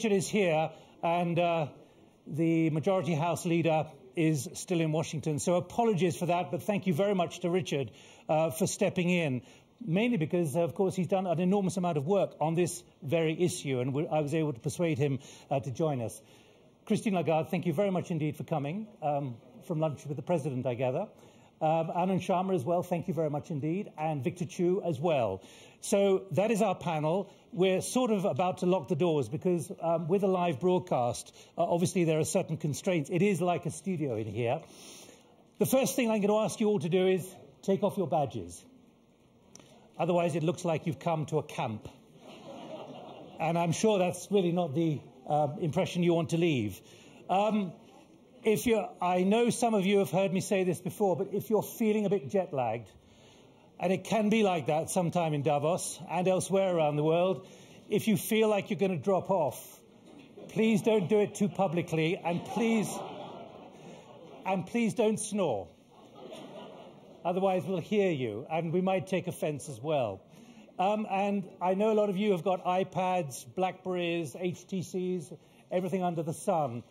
Richard is here, and the Majority House Leader is still in Washington. So apologies for that, but thank you very much to Richard for stepping in, mainly because, of course, he's done an enormous amount of work on this very issue, and I was able to persuade him to join us. Christine Lagarde, thank you very much indeed for coming from lunch with the President, I gather. Anand Sharma as well, thank you very much indeed, and Victor Chu as well. So that is our panel. We're sort of about to lock the doors because with a live broadcast, obviously there are certain constraints. It is like a studio in here. The first thing I'm going to ask you all to do is take off your badges. Otherwise, it looks like you've come to a camp. And I'm sure that's really not the impression you want to leave. I know some of you have heard me say this before, but if you're feeling a bit jet-lagged, and it can be like that sometime in Davos and elsewhere around the world, if you feel like you're going to drop off, please don't do it too publicly, and please don't snore. Otherwise, we'll hear you, and we might take offense as well. And I know a lot of you have got iPads, Blackberries, HTCs, everything under the sun.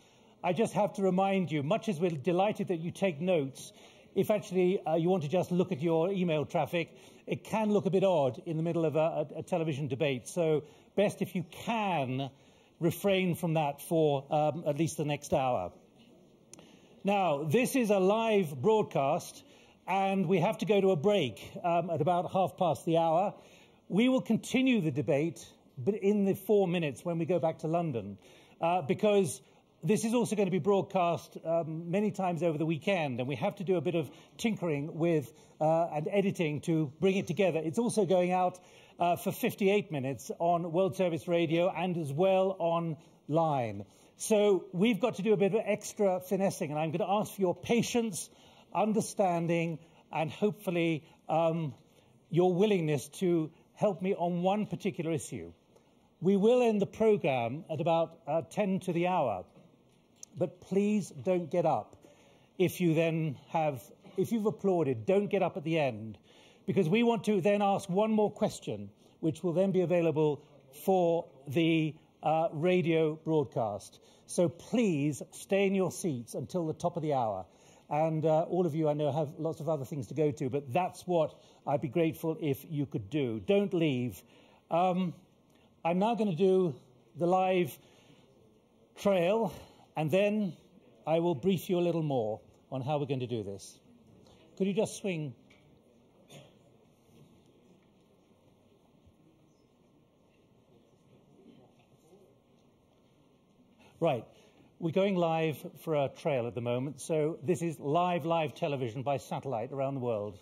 I just have to remind you, much as we're delighted that you take notes, if actually you want to just look at your email traffic, it can look a bit odd in the middle of a television debate. So best if you can refrain from that for at least the next hour. Now, this is a live broadcast, and we have to go to a break at about 1/2 the hour. We will continue the debate, but in the 4 minutes when we go back to London, because this is also going to be broadcast many times over the weekend, and we have to do a bit of tinkering with and editing to bring it together. It's also going out for 58 minutes on World Service Radio and as well online. So we've got to do a bit of extra finessing, and I'm going to ask for your patience, understanding, and hopefully your willingness to help me on one particular issue. We will end the programme at about 10 to the hour. But please don't get up if you've applauded, don't get up at the end, because we want to then ask one more question, which will then be available for the radio broadcast. So please stay in your seats until the top of the hour. And all of you, I know, have lots of other things to go to, but that's what I'd be grateful if you could do. Don't leave. I'm now going to do the live trail, and then I will brief you a little more on how we're going to do this. Could you just swing? Right. We're going live for a trail at the moment. So this is live television by satellite around the world.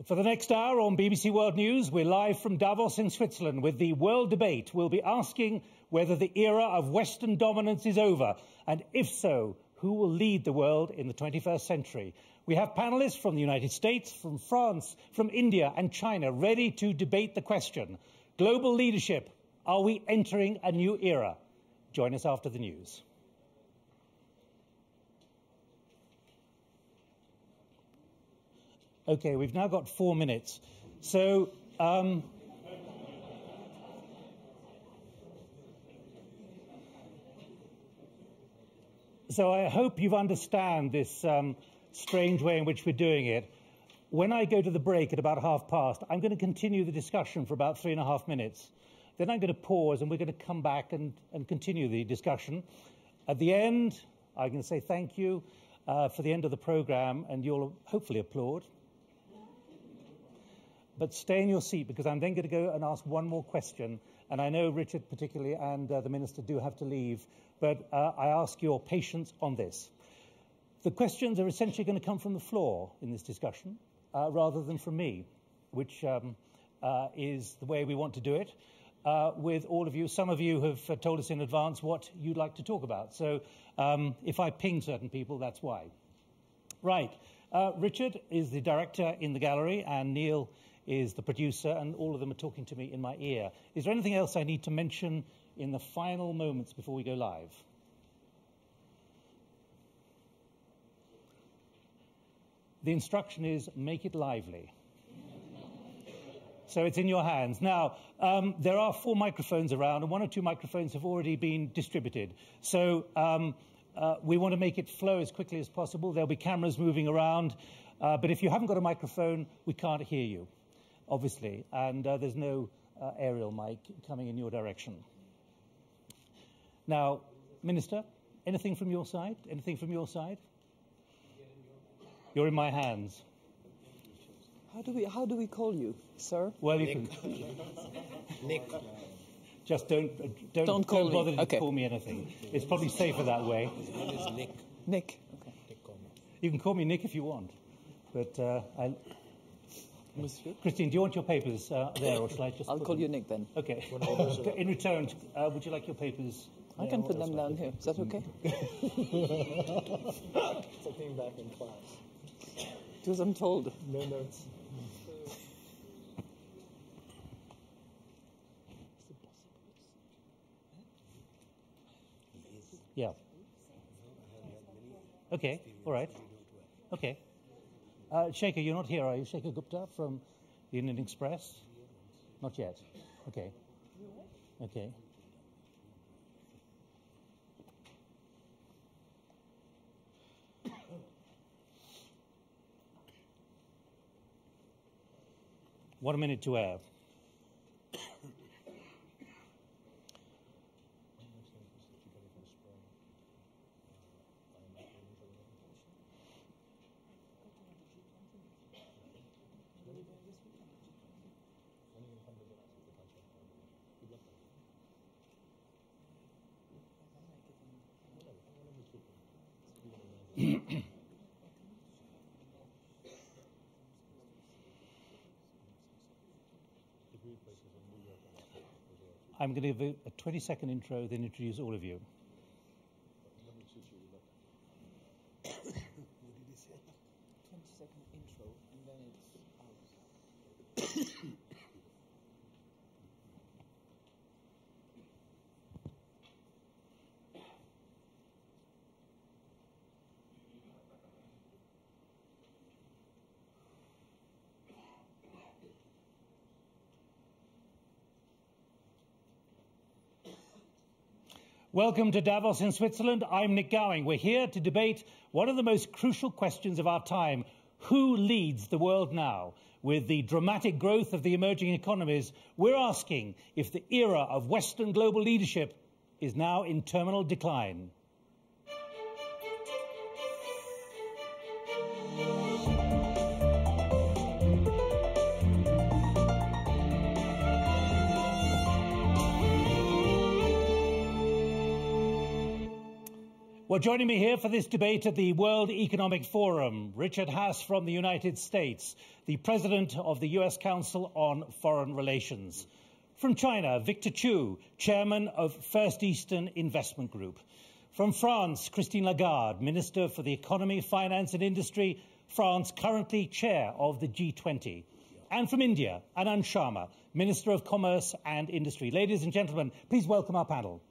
For the next hour on BBC World News, we're live from Davos in Switzerland with the World Debate. We'll be asking whether the era of Western dominance is over, and if so, who will lead the world in the 21st century? We have panellists from the United States, from France, from India and China ready to debate the question. Global leadership, are we entering a new era? Join us after the news. Okay, we've now got 4 minutes. So, I hope you understand this strange way in which we're doing it. When I go to the break at about 1/2, I'm going to continue the discussion for about 3.5 minutes. Then I'm going to pause, and we're going to come back and continue the discussion. At the end, I'm going to say thank you for the end of the programme, and you'll hopefully applaud. But stay in your seat, because I'm then going to go and ask one more question. And I know Richard particularly and the Minister do have to leave, but I ask your patience on this. The questions are essentially going to come from the floor in this discussion, rather than from me, which is the way we want to do it with all of you. Some of you have told us in advance what you'd like to talk about. So if I ping certain people, that's why. Right. Richard is the director in the gallery, and Neil is the producer, and all of them are talking to me in my ear. Is there anything else I need to mention in the final moments before we go live? The instruction is make it lively. So it's in your hands. Now, there are 4 microphones around, and 1 or 2 microphones have already been distributed. So we want to make it flow as quickly as possible. There'll be cameras moving around. But if you haven't got a microphone, we can't hear you, obviously. And there's no aerial mic coming in your direction. Now, Minister, anything from your side? Anything from your side? You're in my hands. How do we call you, sir? Well, you can. Nick. Just don't bother to call me anything. It's probably safer that way. His name is Nick. Nick. Okay. Nick, call me. You can call me Nick if you want. But Monsieur? Christine, do you want your papers there, or shall I just? I'll call you Nick then. Okay. In return, would you like your papers? I can put them down here. Is that okay? Something back in class. Because I'm told. No notes. Yeah. Okay. All right. Okay. Shekhar, you're not here, are you? Shekhar Gupta from the Indian Express? Not yet. Okay. Okay. One minute to air. I'm going to give a 20-second intro, then introduce all of you. What did he say? 20-second intro, and then it's out. Welcome to Davos in Switzerland. I'm Nick Gowing. We're here to debate one of the most crucial questions of our time. Who leads the world now? With the dramatic growth of the emerging economies, we're asking if the era of Western global leadership is now in terminal decline. Well, joining me here for this debate at the World Economic Forum, Richard Haass from the United States, the President of the US Council on Foreign Relations. From China, Victor Chu, Chairman of First Eastern Investment Group. From France, Christine Lagarde, Minister for the Economy, Finance and Industry, France currently Chair of the G20. And from India, Anand Sharma, Minister of Commerce and Industry. Ladies and gentlemen, please welcome our panel.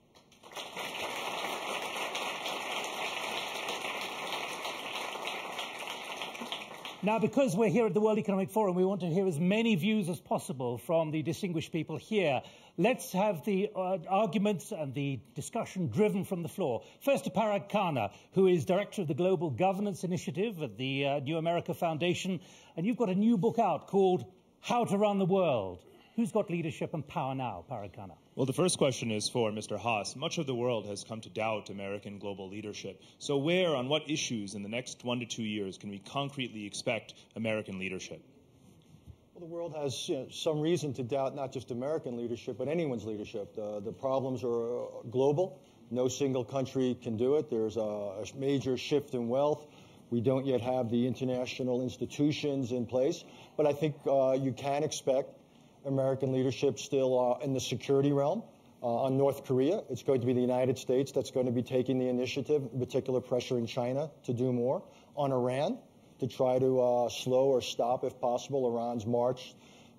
Now, because we're here at the World Economic Forum, we want to hear as many views as possible from the distinguished people here. Let's have the arguments and the discussion driven from the floor. First to Parag Khanna, who is Director of the Global Governance Initiative at the New America Foundation. And you've got a new book out called How to Run the World. Who's got leadership and power now, Parag Khanna? Well, the first question is for Mr. Haass. Much of the world has come to doubt American global leadership. So where, on what issues in the next 1 to 2 years can we concretely expect American leadership? Well, the world has some reason to doubt not just American leadership, but anyone's leadership. The problems are global. No single country can do it. There's a major shift in wealth. We don't yet have the international institutions in place. But I think you can expect American leadership still in the security realm. On North Korea, it's going to be the United States that's going to be taking the initiative, in particular pressuring China to do more. On Iran, to try to slow or stop, if possible, Iran's march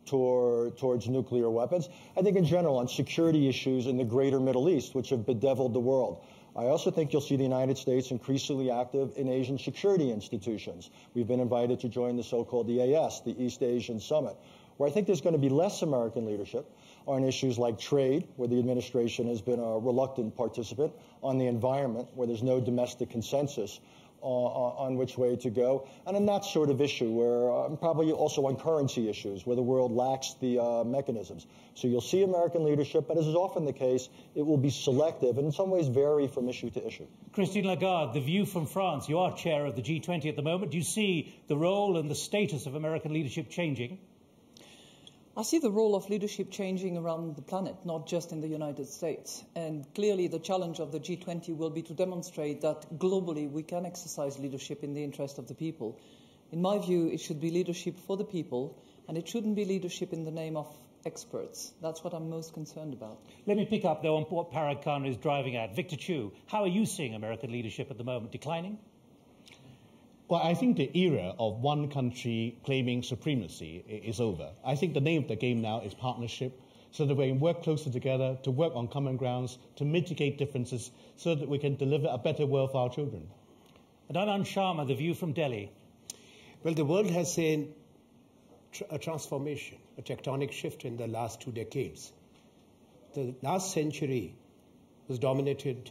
towards nuclear weapons. I think in general on security issues in the greater Middle East, which have bedeviled the world. I also think you'll see the United States increasingly active in Asian security institutions. We've been invited to join the so-called EAS, the East Asian Summit. Where I think there's going to be less American leadership are on issues like trade, where the administration has been a reluctant participant, on the environment, where there's no domestic consensus on which way to go, and on that sort of issue, where probably also on currency issues, where the world lacks the mechanisms. So you'll see American leadership, but as is often the case, it will be selective and in some ways vary from issue to issue. Christine Lagarde, the view from France. You are chair of the G20 at the moment. Do you see the role and the status of American leadership changing? I see the role of leadership changing around the planet, not just in the United States. And clearly the challenge of the G20 will be to demonstrate that globally we can exercise leadership in the interest of the people. In my view, it should be leadership for the people, and it shouldn't be leadership in the name of experts. That's what I'm most concerned about. Let me pick up, though, on what Parag Khan is driving at. Victor Chu, how are you seeing American leadership at the moment? Declining? Well, I think the era of one country claiming supremacy is over. I think the name of the game now is partnership, so that we can work closer together, to work on common grounds, to mitigate differences, so that we can deliver a better world for our children. And Anand Sharma, the view from Delhi. Well, the world has seen a transformation, a tectonic shift in the last 2 decades. The last century was dominated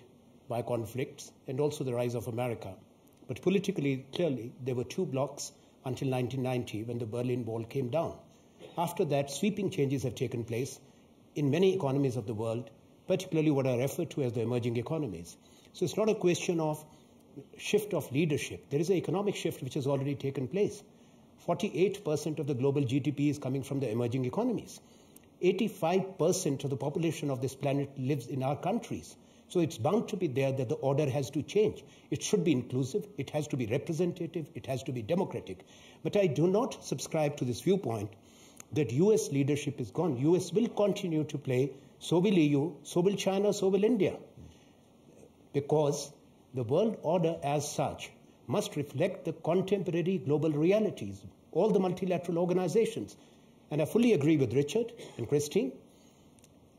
by conflicts and also the rise of America. But politically, clearly, there were 2 blocks until 1990 when the Berlin Wall came down. After that, sweeping changes have taken place in many economies of the world, particularly what are referred to as the emerging economies. So it's not a question of shift of leadership. There is an economic shift which has already taken place. 48% of the global GDP is coming from the emerging economies. 85% of the population of this planet lives in our countries. So it's bound to be there that the order has to change. It should be inclusive, it has to be representative, it has to be democratic. But I do not subscribe to this viewpoint that US leadership is gone. US will continue to play, so will EU, so will China, so will India. Because the world order as such must reflect the contemporary global realities, all the multilateral organizations. And I fully agree with Richard and Christine.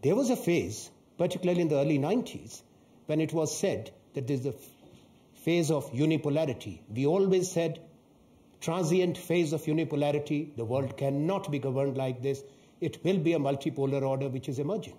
There was a phase, particularly in the early 90s, when it was said that there's a phase of unipolarity. We always said, transient phase of unipolarity, the world cannot be governed like this. It will be a multipolar order which is emerging.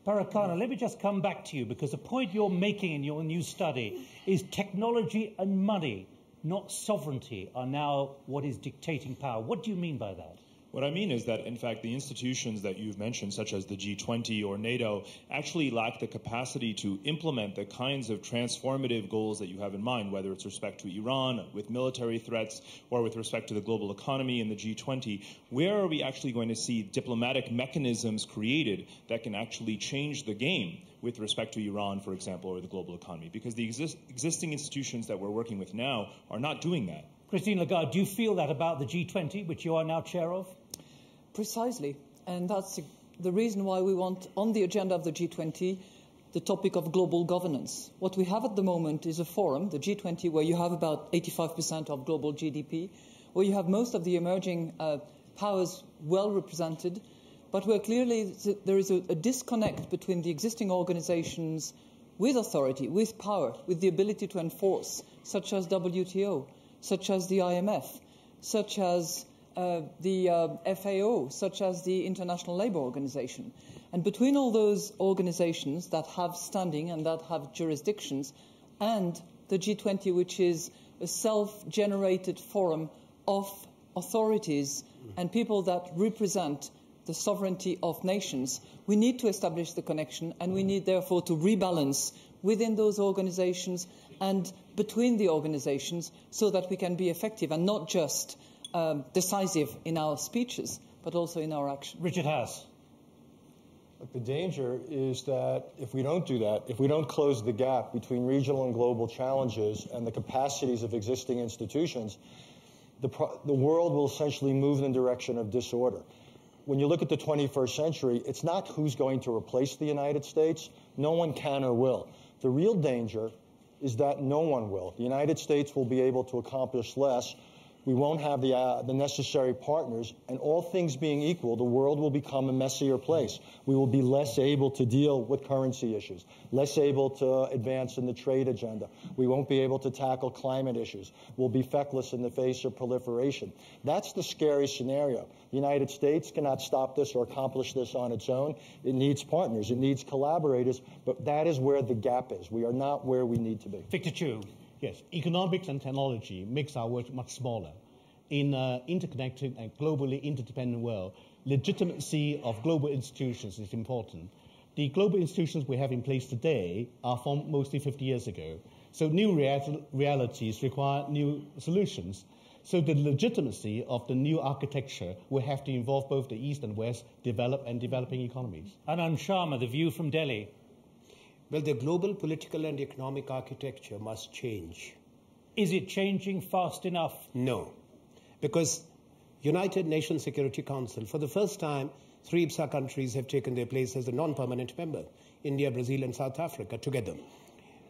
Parag Khan, let me just come back to you, because the point you're making in your new study is technology and money, not sovereignty, are now what is dictating power. What do you mean by that? What I mean is that, in fact, the institutions that you've mentioned, such as the G20 or NATO, actually lack the capacity to implement the kinds of transformative goals that you have in mind, whether it's respect to Iran, with military threats, or with respect to the global economy in the G20. Where are we actually going to see diplomatic mechanisms created that can actually change the game with respect to Iran, for example, or the global economy? Because the existing institutions that we're working with now are not doing that. Christine Lagarde, do you feel that about the G20, which you are now chair of? Precisely. And that's the reason why we want on the agenda of the G20 the topic of global governance. What we have at the moment is a forum, the G20, where you have about 85% of global GDP, where you have most of the emerging powers well represented, but where clearly there is a disconnect between the existing organizations with authority, with power, with the ability to enforce, such as WTO, such as the IMF, such as the FAO, such as the International Labour Organization. And between all those organizations that have standing and that have jurisdictions, and the G20, which is a self-generated forum of authorities and people that represent the sovereignty of nations, we need to establish the connection, and we need, therefore, to rebalance within those organizations and between the organizations so that we can be effective and not just decisive in our speeches, but also in our action. Richard House. But the danger is that if we don't do that, if we don't close the gap between regional and global challenges and the capacities of existing institutions, the world will essentially move in the direction of disorder. When you look at the 21st century, it's not who's going to replace the United States. No one can or will. The real danger is that no one will. The United States will be able to accomplish less. we won't have the necessary partners, and all things being equal, the world will become a messier place. We will be less able to deal with currency issues, less able to advance in the trade agenda. We won't be able to tackle climate issues. We'll be feckless in the face of proliferation. That's the scary scenario. The United States cannot stop this or accomplish this on its own. It needs partners. It needs collaborators, but that is where the gap is. We are not where we need to be. Victor Chu. Yes, economics and technology makes our world much smaller. In an interconnected and globally interdependent world, legitimacy of global institutions is important. The global institutions we have in place today are formed mostly 50 years ago. So new realities require new solutions. So the legitimacy of the new architecture will have to involve both the East and West, developed and developing economies. Anand Sharma, The View from Delhi. Well, the global political and economic architecture must change. Is it changing fast enough? No, because United Nations Security Council, for the first time, 3 IPSA countries have taken their place as a non-permanent member, India, Brazil, and South Africa together.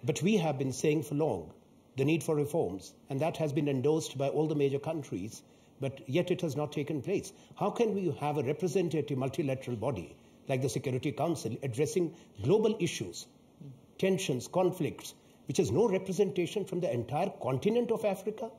But we have been saying for long the need for reforms, and that has been endorsed by all the major countries, but yet it has not taken place. How can we have a representative multilateral body like the Security Council addressing global issues, tensions, conflicts, which has no representation from the entire continent of Africa,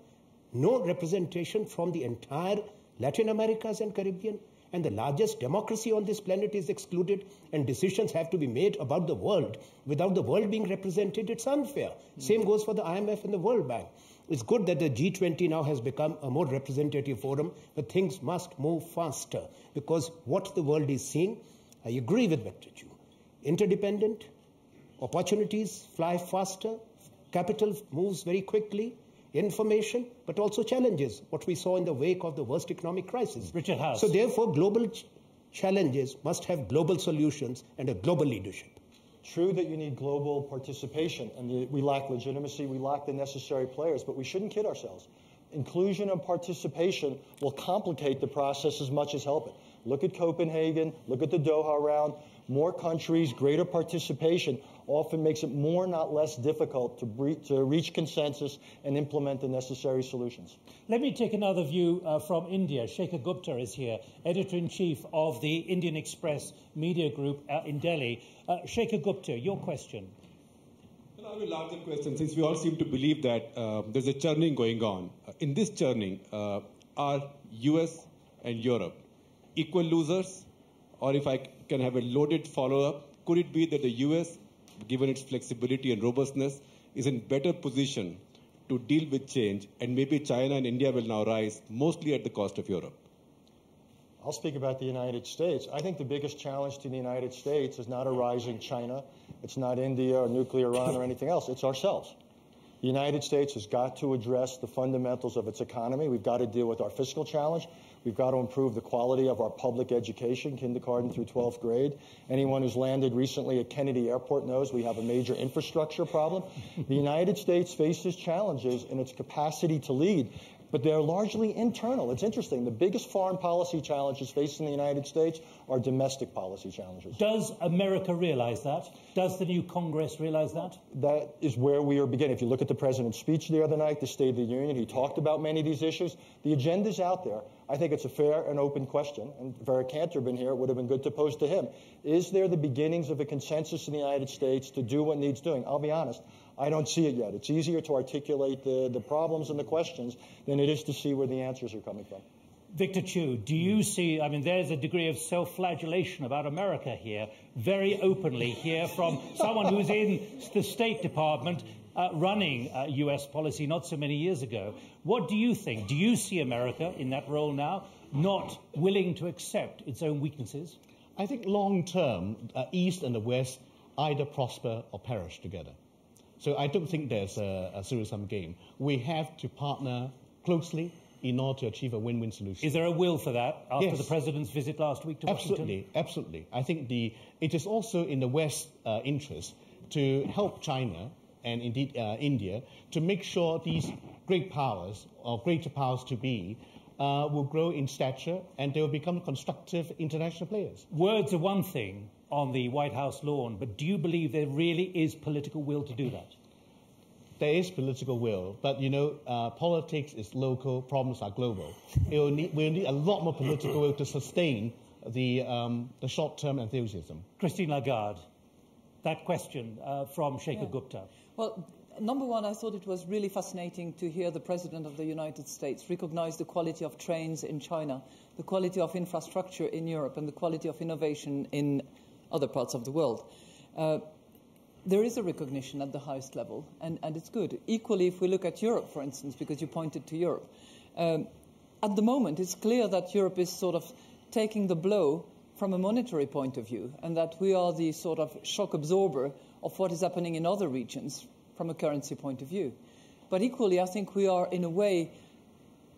no representation from the entire Latin Americas and Caribbean, and the largest democracy on this planet is excluded, and decisions have to be made about the world without the world being represented? It's unfair. Same goes for the IMF and the World Bank. It's good that the G20 now has become a more representative forum, but things must move faster, because what the world is seeing, I agree with Victor Chu, interdependent, opportunities fly faster, capital moves very quickly, information, but also challenges, what we saw in the wake of the worst economic crisis. Richard House. So therefore, global challenges must have global solutions and a global leadership. True that you need global participation, and we lack legitimacy, we lack the necessary players, but we shouldn't kid ourselves. Inclusion and participation will complicate the process as much as help it. Look at Copenhagen, look at the Doha round. More countries, greater participation often makes it more, not less, difficult to reach consensus and implement the necessary solutions. Let me take another view from India. Shekhar Gupta is here, Editor-in-Chief of the Indian Express Media Group in Delhi. Shekhar Gupta, your question. Well, I have a larger question, since we all seem to believe that there's a churning going on. In this churning, are US and Europe equal losers? Or if I can have a loaded follow-up, could it be that the US, given its flexibility and robustness, is in better position to deal with change, and maybe China and India will now rise, mostly at the cost of Europe? I'll speak about the United States. I think the biggest challenge to the United States is not a rising China, it's not India or nuclear Iran or anything else, it's ourselves. The United States has got to address the fundamentals of its economy. We've got to deal with our fiscal challenge. We've got to improve the quality of our public education, kindergarten through 12th grade. Anyone who's landed recently at Kennedy Airport knows we have a major infrastructure problem. The United States faces challenges in its capacity to lead, but they're largely internal. It's interesting. The biggest foreign policy challenges facing the United States are domestic policy challenges. Does America realize that? Does the new Congress realize that? That is where we are beginning. If you look at the president's speech the other night, the State of the Union, he talked about many of these issues. The agenda's out there. I think it's a fair and open question. And if Eric Cantor had been here, it would have been good to pose to him. Is there the beginnings of a consensus in the United States to do what needs doing? I'll be honest. I don't see it yet. It's easier to articulate the problems and the questions than it is to see where the answers are coming from. Victor Chu, do you see, I mean, there's a degree of self-flagellation about America here, very openly here from someone who's in the State Department running U.S. policy not so many years ago. What do you think? Do you see America in that role now, not willing to accept its own weaknesses? I think long-term, East and the West either prosper or perish together. So I don't think there's a zero-sum game. We have to partner closely in order to achieve a win-win solution. Is there a will for that after the President's visit last week to Washington? Absolutely. I think it is also in the West's interest to help China and indeed India to make sure these great powers, or greater powers to be, will grow in stature and they will become constructive international players. Words are one thing on the White House lawn, but do you believe there really is political will to do that? there is political will, but politics is local, problems are global. We'll need a lot more political will to sustain the short-term enthusiasm. Christine Lagarde, that question from Shekhar Gupta. Well, number one, I thought it was really fascinating to hear the President of the United States recognize the quality of trains in China, the quality of infrastructure in Europe, and the quality of innovation in other parts of the world. There is a recognition at the highest level, and it's good. Equally, if we look at Europe, for instance, because you pointed to Europe, at the moment it's clear that Europe is sort of taking the blow from a monetary point of view, and that we are the sort of shock absorber of what is happening in other regions from a currency point of view. But equally, I think we are, in a way,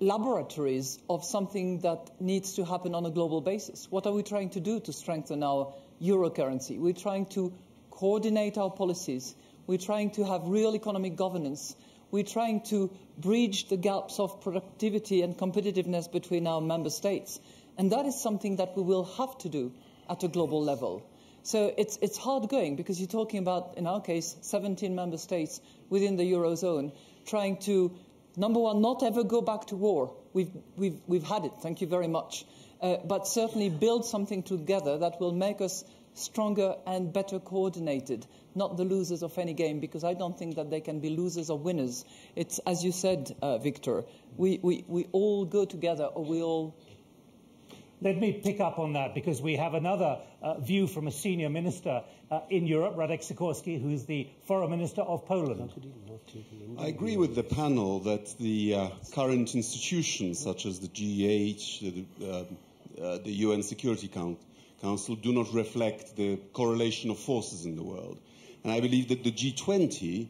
laboratories of something that needs to happen on a global basis. What are we trying to do to strengthen our euro currency? We're trying to coordinate our policies. We're trying to have real economic governance. We're trying to bridge the gaps of productivity and competitiveness between our member states. And that is something that we will have to do at a global level. So it's hard going, because you're talking about, in our case, 17 member states within the Eurozone trying to, number one, not ever go back to war. We've had it, thank you very much. But certainly build something together that will make us stronger and better coordinated, not the losers of any game, because I don't think that they can be losers or winners. It's, as you said, Victor, we all go together, or we all... Let me pick up on that, because we have another view from a senior minister in Europe, Radek Sikorski, who's the foreign minister of Poland. I agree with the panel that the current institutions, such as the G8, the UN Security Council, do not reflect the correlation of forces in the world. And I believe that the G20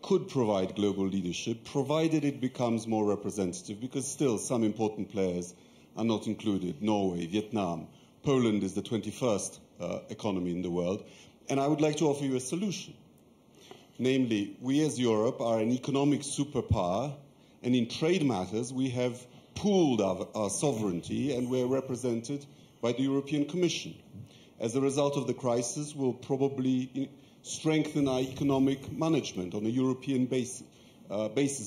could provide global leadership, provided it becomes more representative, because still some important players are not included. Norway, Vietnam, Poland is the 21st economy in the world. And I would like to offer you a solution. Namely, we as Europe are an economic superpower, and in trade matters we have pooled our sovereignty, and we're represented by the European Commission. As a result of the crisis, we'll probably strengthen our economic management on a European basis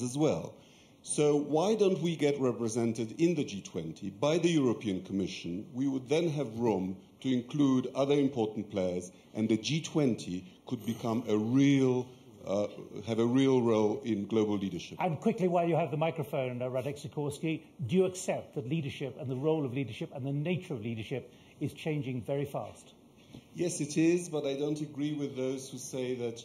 as well. So why don't we get represented in the G20 by the European Commission? We would then have room to include other important players, and the G20 could become have a real role in global leadership. And quickly, while you have the microphone, Radek Sikorski, do you accept that leadership and the role of leadership and the nature of leadership is changing very fast? Yes, it is, but I don't agree with those who say that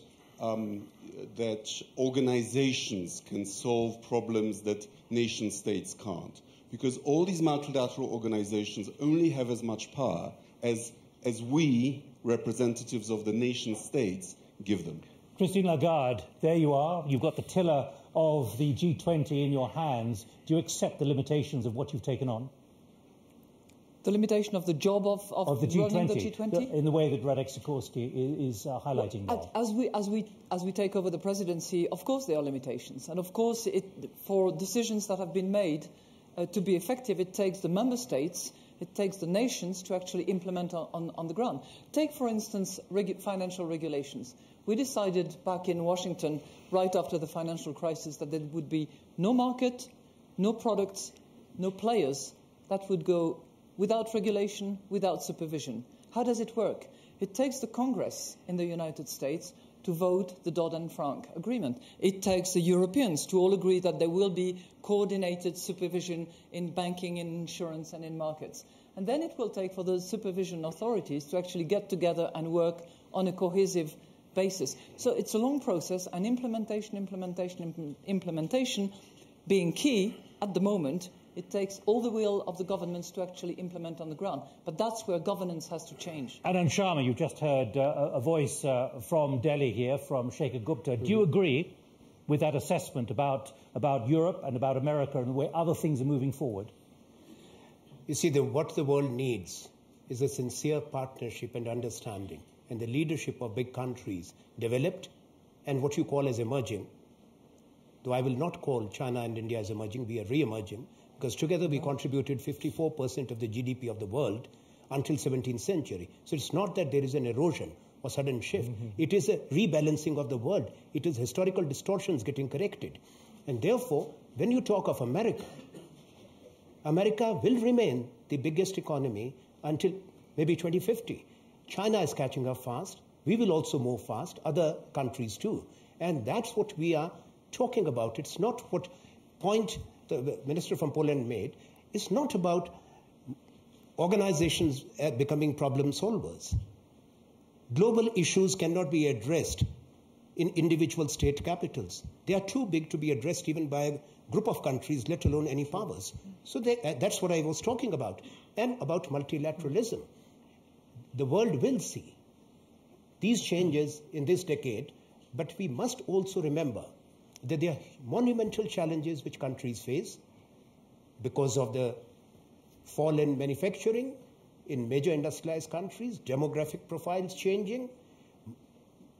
that organizations can solve problems that nation states can't. Because all these multilateral organizations only have as much power as we, representatives of the nation states, give them. Christine Lagarde, there you are. You've got the tiller of the G20 in your hands. Do you accept the limitations of what you've taken on? The limitation of the job of the G20, running the G20? In the way that Radek Sikorski is highlighting now. As we take over the presidency, of course there are limitations. And of course, for decisions that have been made to be effective, it takes the member states, it takes the nations to actually implement on the ground. Take, for instance, financial regulations. We decided back in Washington, right after the financial crisis, that there would be no market, no products, no players that would go without regulation, without supervision. How does it work? It takes the Congress in the United States to vote the Dodd-Frank agreement. It takes the Europeans to all agree that there will be coordinated supervision in banking, in insurance, and in markets. And then it will take for the supervision authorities to actually get together and work on a cohesive basis. So it's a long process, and implementation being key at the moment. It takes all the will of the governments to actually implement on the ground. But that's where governance has to change. Anand Sharma, you've just heard a voice from Delhi here, from Shekhar Gupta. Do you agree with that assessment about Europe and about America and where other things are moving forward? You see, what the world needs is a sincere partnership and understanding, and the leadership of big countries, developed and what you call as emerging. Though I will not call China and India as emerging, we are re-emerging. Because together we contributed 54% of the GDP of the world until 17th century. So it's not that there is an erosion. or sudden shift. It is a rebalancing of the world. It is historical distortions getting corrected. And therefore, when you talk of America, America will remain the biggest economy until maybe 2050. China is catching up fast. We will also move fast, other countries too. And that's what we are talking about. It's not what point the minister from Poland made. It's not about organizations becoming problem solvers. Global issues cannot be addressed in individual state capitals. They are too big to be addressed even by a group of countries, let alone any powers. So that's what I was talking about. And about multilateralism. The world will see these changes in this decade, but we must also remember that there are monumental challenges which countries face because of the fall in manufacturing in major industrialized countries, demographic profiles changing,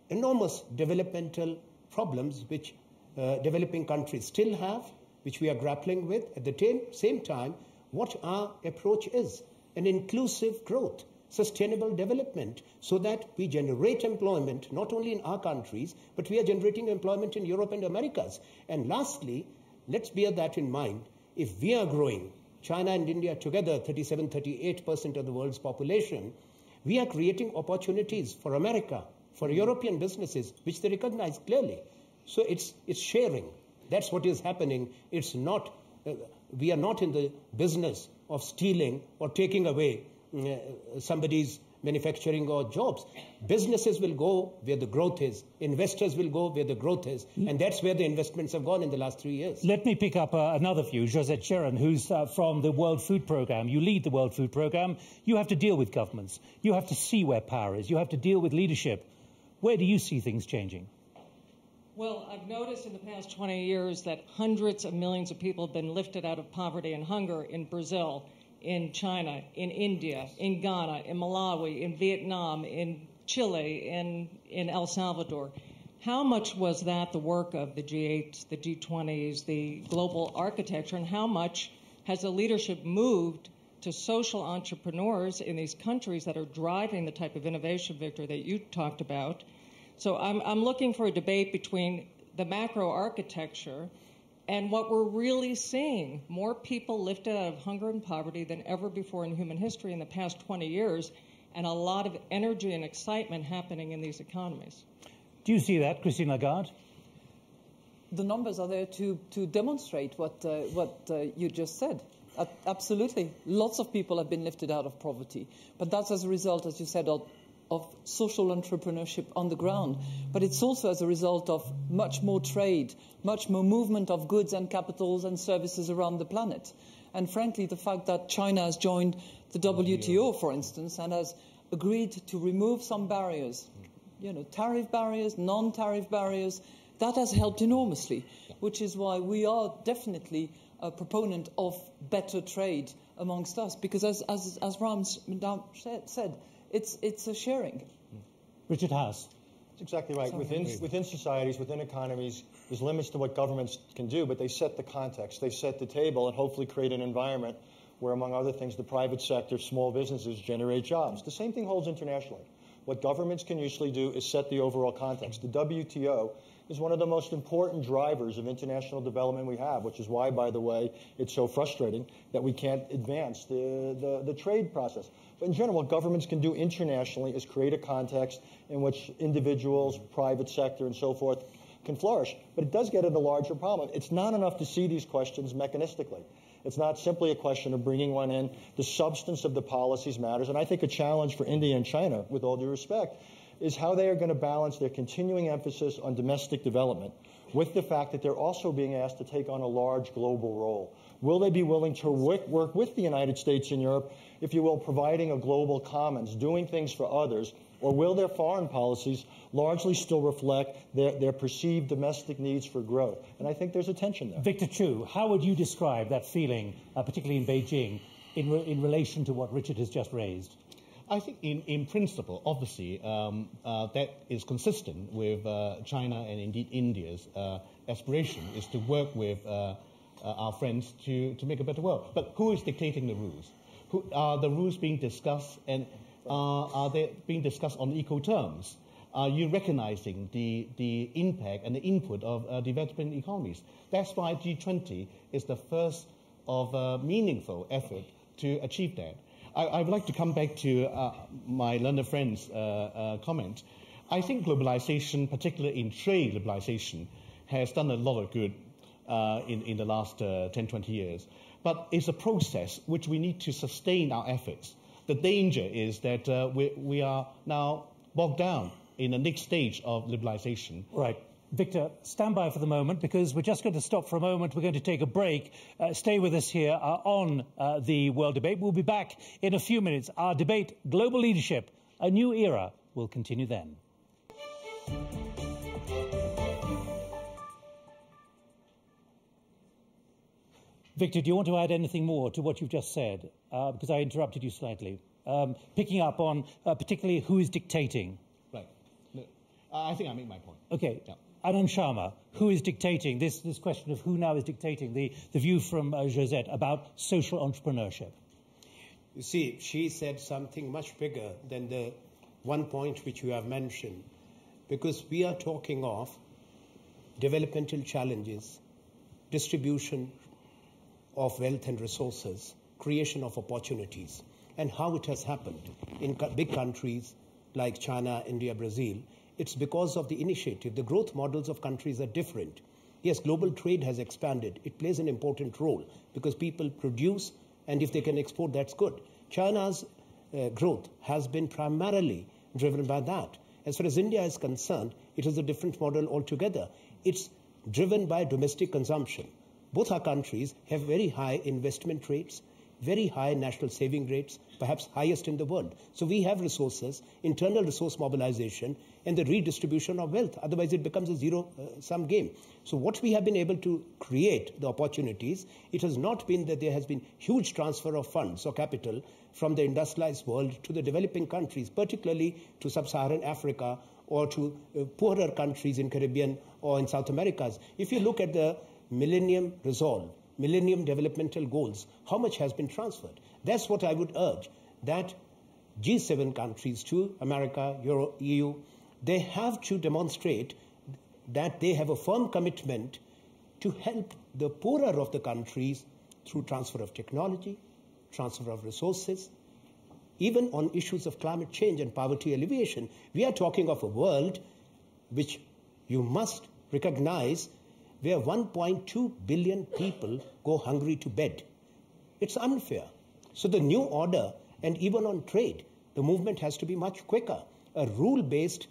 enormous developmental problems which developing countries still have, which we are grappling with. At the same time, what our approach is, an inclusive growth, sustainable development, so that we generate employment not only in our countries, but we are generating employment in Europe and Americas. And lastly, let's bear that in mind. If we are growing, China and India together, 37-38% of the world's population, we are creating opportunities for America, for European businesses, which they recognize clearly. So it's sharing. That's what is happening. It's not, we are not in the business of stealing or taking away somebody's manufacturing or jobs. Businesses will go where the growth is. Investors will go where the growth is. And that's where the investments have gone in the last 3 years. Let me pick up another view, Josette Sharon, who's from the World Food Programme. You lead the World Food Programme. You have to deal with governments. You have to see where power is. You have to deal with leadership. Where do you see things changing? Well, I've noticed in the past 20 years that hundreds of millions of people have been lifted out of poverty and hunger in Brazil, in China, in India, in Ghana, in Malawi, in Vietnam, in Chile, in El Salvador. How much was that the work of the G8, the G20s, the global architecture, and how much has the leadership moved to social entrepreneurs in these countries that are driving the type of innovation, Victor, that you talked about? So I'm looking for a debate between the macro architecture and what we're really seeing, more people lifted out of hunger and poverty than ever before in human history in the past 20 years, and a lot of energy and excitement happening in these economies. Do you see that, Christine Lagarde? The numbers are there to demonstrate what you just said. Absolutely. Lots of people have been lifted out of poverty. But that's as a result, as you said, of social entrepreneurship on the ground. But it's also as a result of much more trade, much more movement of goods and capitals and services around the planet. And frankly, the fact that China has joined the WTO, for instance, and has agreed to remove some barriers, tariff barriers, non-tariff barriers, that has helped enormously, which is why we are definitely a proponent of better trade amongst us. Because as Ram said, it's a sharing. Richard House. That's exactly right. Within societies, within economies, there's limits to what governments can do, but they set the context, they set the table, and hopefully create an environment where, among other things, the private sector, small businesses generate jobs. The same thing holds internationally. What governments can usually do is set the overall context. The WTO is one of the most important drivers of international development we have, which is why, by the way, it's so frustrating that we can't advance the trade process. But in general, what governments can do internationally is create a context in which individuals, private sector, and so forth can flourish. But it does get at a larger problem. It's not enough to see these questions mechanistically. It's not simply a question of bringing one in. The substance of the policies matters. And I think a challenge for India and China, with all due respect, is how they are going to balance their continuing emphasis on domestic development with the fact that they're also being asked to take on a large global role. Will they be willing to work with the United States and Europe, if you will, providing a global commons, doing things for others, or will their foreign policies largely still reflect their perceived domestic needs for growth? And I think there's a tension there. Victor Chu, how would you describe that feeling, particularly in Beijing, in relation to what Richard has just raised? I think in principle, obviously, that is consistent with China and indeed India's aspiration is to work with our friends to make a better world. But who is dictating the rules? Who are the rules being discussed? And Are they being discussed on equal terms? Are you recognizing the impact and the input of developing economies? That's why G20 is the first of a meaningful effort to achieve that. I would like to come back to my learned friend's comment. I think globalization, particularly in trade liberalization, has done a lot of good in the last 10, 20 years. But it's a process which we need to sustain our efforts. The danger is that we are now bogged down in the next stage of liberalization. Right. Victor, stand by for the moment, because we're just going to stop for a moment. We're going to take a break. Stay with us here on the World Debate. We'll be back in a few minutes. Our debate, Global Leadership, a New Era, will continue then. Victor, do you want to add anything more to what you've just said? Because I interrupted you slightly. Picking up on particularly who is dictating. Right. No, I think I made my point. Okay. Yeah. Anand Sharma, who is dictating, this question of who now is dictating, the view from Josette about social entrepreneurship? You see, she said something much bigger than the one point which you have mentioned, because we are talking of developmental challenges, distribution of wealth and resources, creation of opportunities, and how it has happened in big countries like China, India, Brazil. It's because of the initiative. The growth models of countries are different. Yes, global trade has expanded. It plays an important role because people produce, and if they can export, that's good. China's growth has been primarily driven by that. As far as India is concerned, it is a different model altogether. It's driven by domestic consumption. Both our countries have very high investment rates, very high national saving rates, perhaps highest in the world. So we have resources, internal resource mobilization, and the redistribution of wealth. Otherwise, it becomes a zero-sum game. So what we have been able to create, the opportunities, it has not been that there has been huge transfer of funds or capital from the industrialized world to the developing countries, particularly to sub-Saharan Africa or to poorer countries in Caribbean or in South America. If you look at the Millennium Resolve, Millennium Developmental Goals, how much has been transferred? That's what I would urge, that G7 countries to America, Euro, EU, they have to demonstrate that they have a firm commitment to help the poorer of the countries through transfer of technology, transfer of resources, even on issues of climate change and poverty alleviation. We are talking of a world which you must recognize where 1.2 billion people go hungry to bed. It's unfair. So the new order, and even on trade, the movement has to be much quicker. A rule-based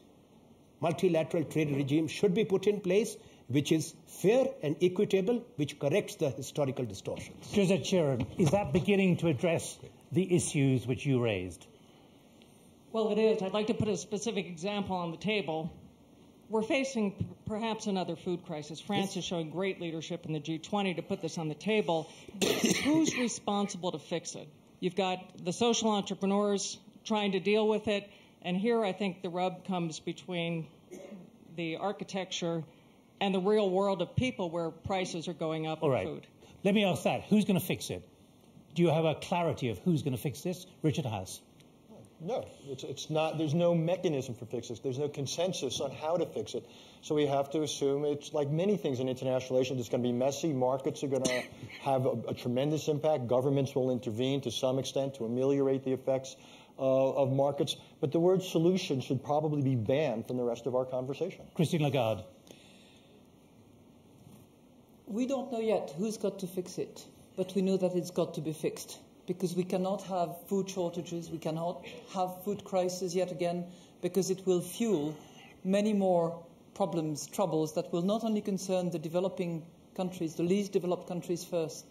multilateral trade regime should be put in place, which is fair and equitable, which corrects the historical distortions. Josette Sheeran, is that beginning to address the issues which you raised? Well, it is. I'd like to put a specific example on the table. We're facing perhaps another food crisis. France is showing great leadership in the G20 to put this on the table. Who's responsible to fix it? You've got the social entrepreneurs trying to deal with it, and here I think the rub comes between the architecture and the real world of people where prices are going up in food. Let me ask that. Who's going to fix it? Do you have a clarity of who's going to fix this? Richard Haas. No, it's not. There's no mechanism for fix this. There's no consensus on how to fix it. So we have to assume it's like many things in international relations. It's going to be messy. Markets are going to have a tremendous impact. Governments will intervene to some extent to ameliorate the effects of markets. But the word solution should probably be banned from the rest of our conversation. Christine Lagarde. We don't know yet who's got to fix it, but we know that it's got to be fixed. Because we cannot have food shortages, we cannot have food crisis yet again, because it will fuel many more problems, troubles that will not only concern the developing countries, the least developed countries first,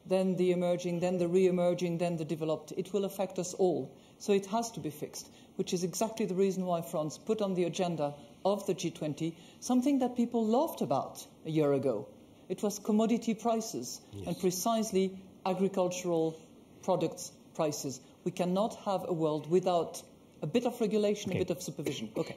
then the emerging, then the re-emerging, then the developed. It will affect us all. So it has to be fixed, which is exactly the reason why France put on the agenda of the G20 something that people laughed about a year ago. It was commodity prices, and precisely agricultural products prices. We cannot have a world without a bit of regulation, a bit of supervision. Okay.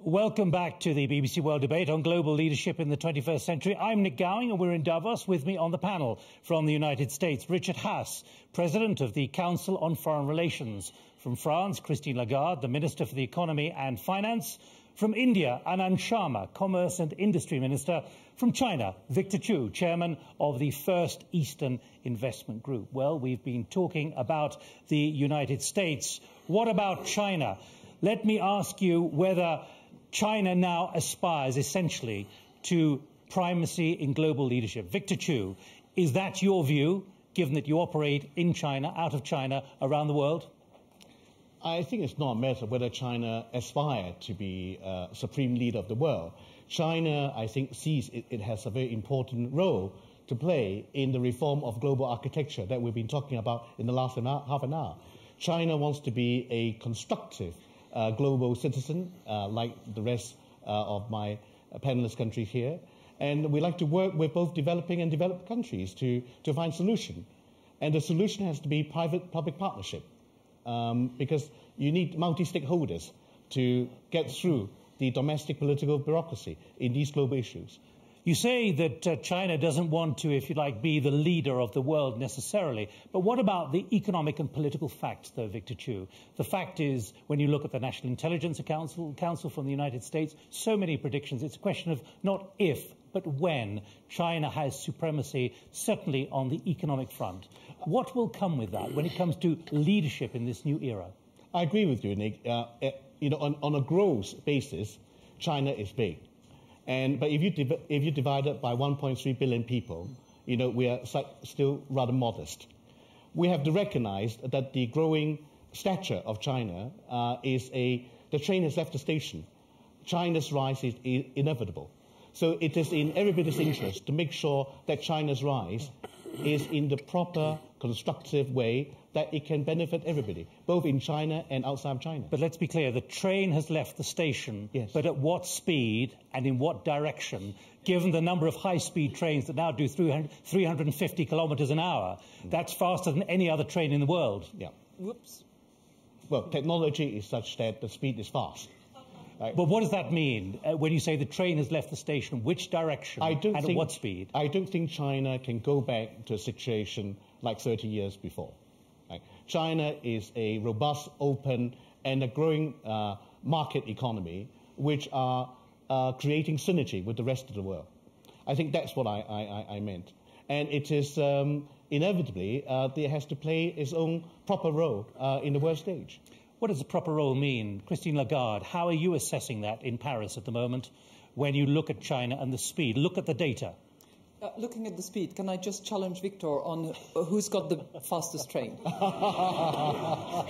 Welcome back to the BBC World Debate on global leadership in the 21st century. I'm Nick Gowing, and we're in Davos. With me on the panel from the United States, Richard Haass, President of the Council on Foreign Relations. From France, Christine Lagarde, the Minister for the Economy and Finance. From India, Anand Sharma, Commerce and Industry Minister. From China, Victor Chu, Chairman of the First Eastern Investment Group. Well, we've been talking about the United States. What about China? Let me ask you whether China now aspires essentially to primacy in global leadership. Victor Chu, is that your view, given that you operate in China, out of China, around the world? I think it's not a matter of whether China aspires to be supreme leader of the world. China, I think, sees it has a very important role to play in the reform of global architecture that we've been talking about in the last half an hour. China wants to be a constructive global citizen, like the rest of my panelist countries here. And we like to work with both developing and developed countries to find solution. And the solution has to be private-public partnership, because you need multi-stakeholders to get through the domestic political bureaucracy in these global issues. You say that China doesn't want to, if you like, be the leader of the world necessarily. But what about the economic and political facts, though, Victor Chu? The fact is, when you look at the National Intelligence Council from the United States, so many predictions. It's a question of not if, but when China has supremacy, certainly on the economic front. What will come with that when it comes to leadership in this new era? I agree with you, Nick. On a growth basis, China is big. But if you divide it by 1.3 billion people, we are still rather modest. We have to recognize that the growing stature of China the train has left the station. China's rise is inevitable. So it is in everybody's interest to make sure that China's rise is in the proper, constructive way that it can benefit everybody, both in China and outside of China. But let's be clear, the train has left the station, yes. But at what speed and in what direction, given the number of high-speed trains that now do 350 kilometers an hour? That's faster than any other train in the world. Yeah. Whoops. Well, technology is such that the speed is fast. But what does that mean when you say the train has left the station? Which direction and at what speed? I don't think China can go back to a situation like 30 years before. China is a robust, open, and a growing market economy, which are creating synergy with the rest of the world. I think that's what I meant. And it is inevitably, it has to play its own proper role in the world stage. What does a proper role mean? Christine Lagarde, how are you assessing that in Paris at the moment when you look at China and the speed? Look at the data. Looking at the speed, can I just challenge Victor on who's got the fastest train? How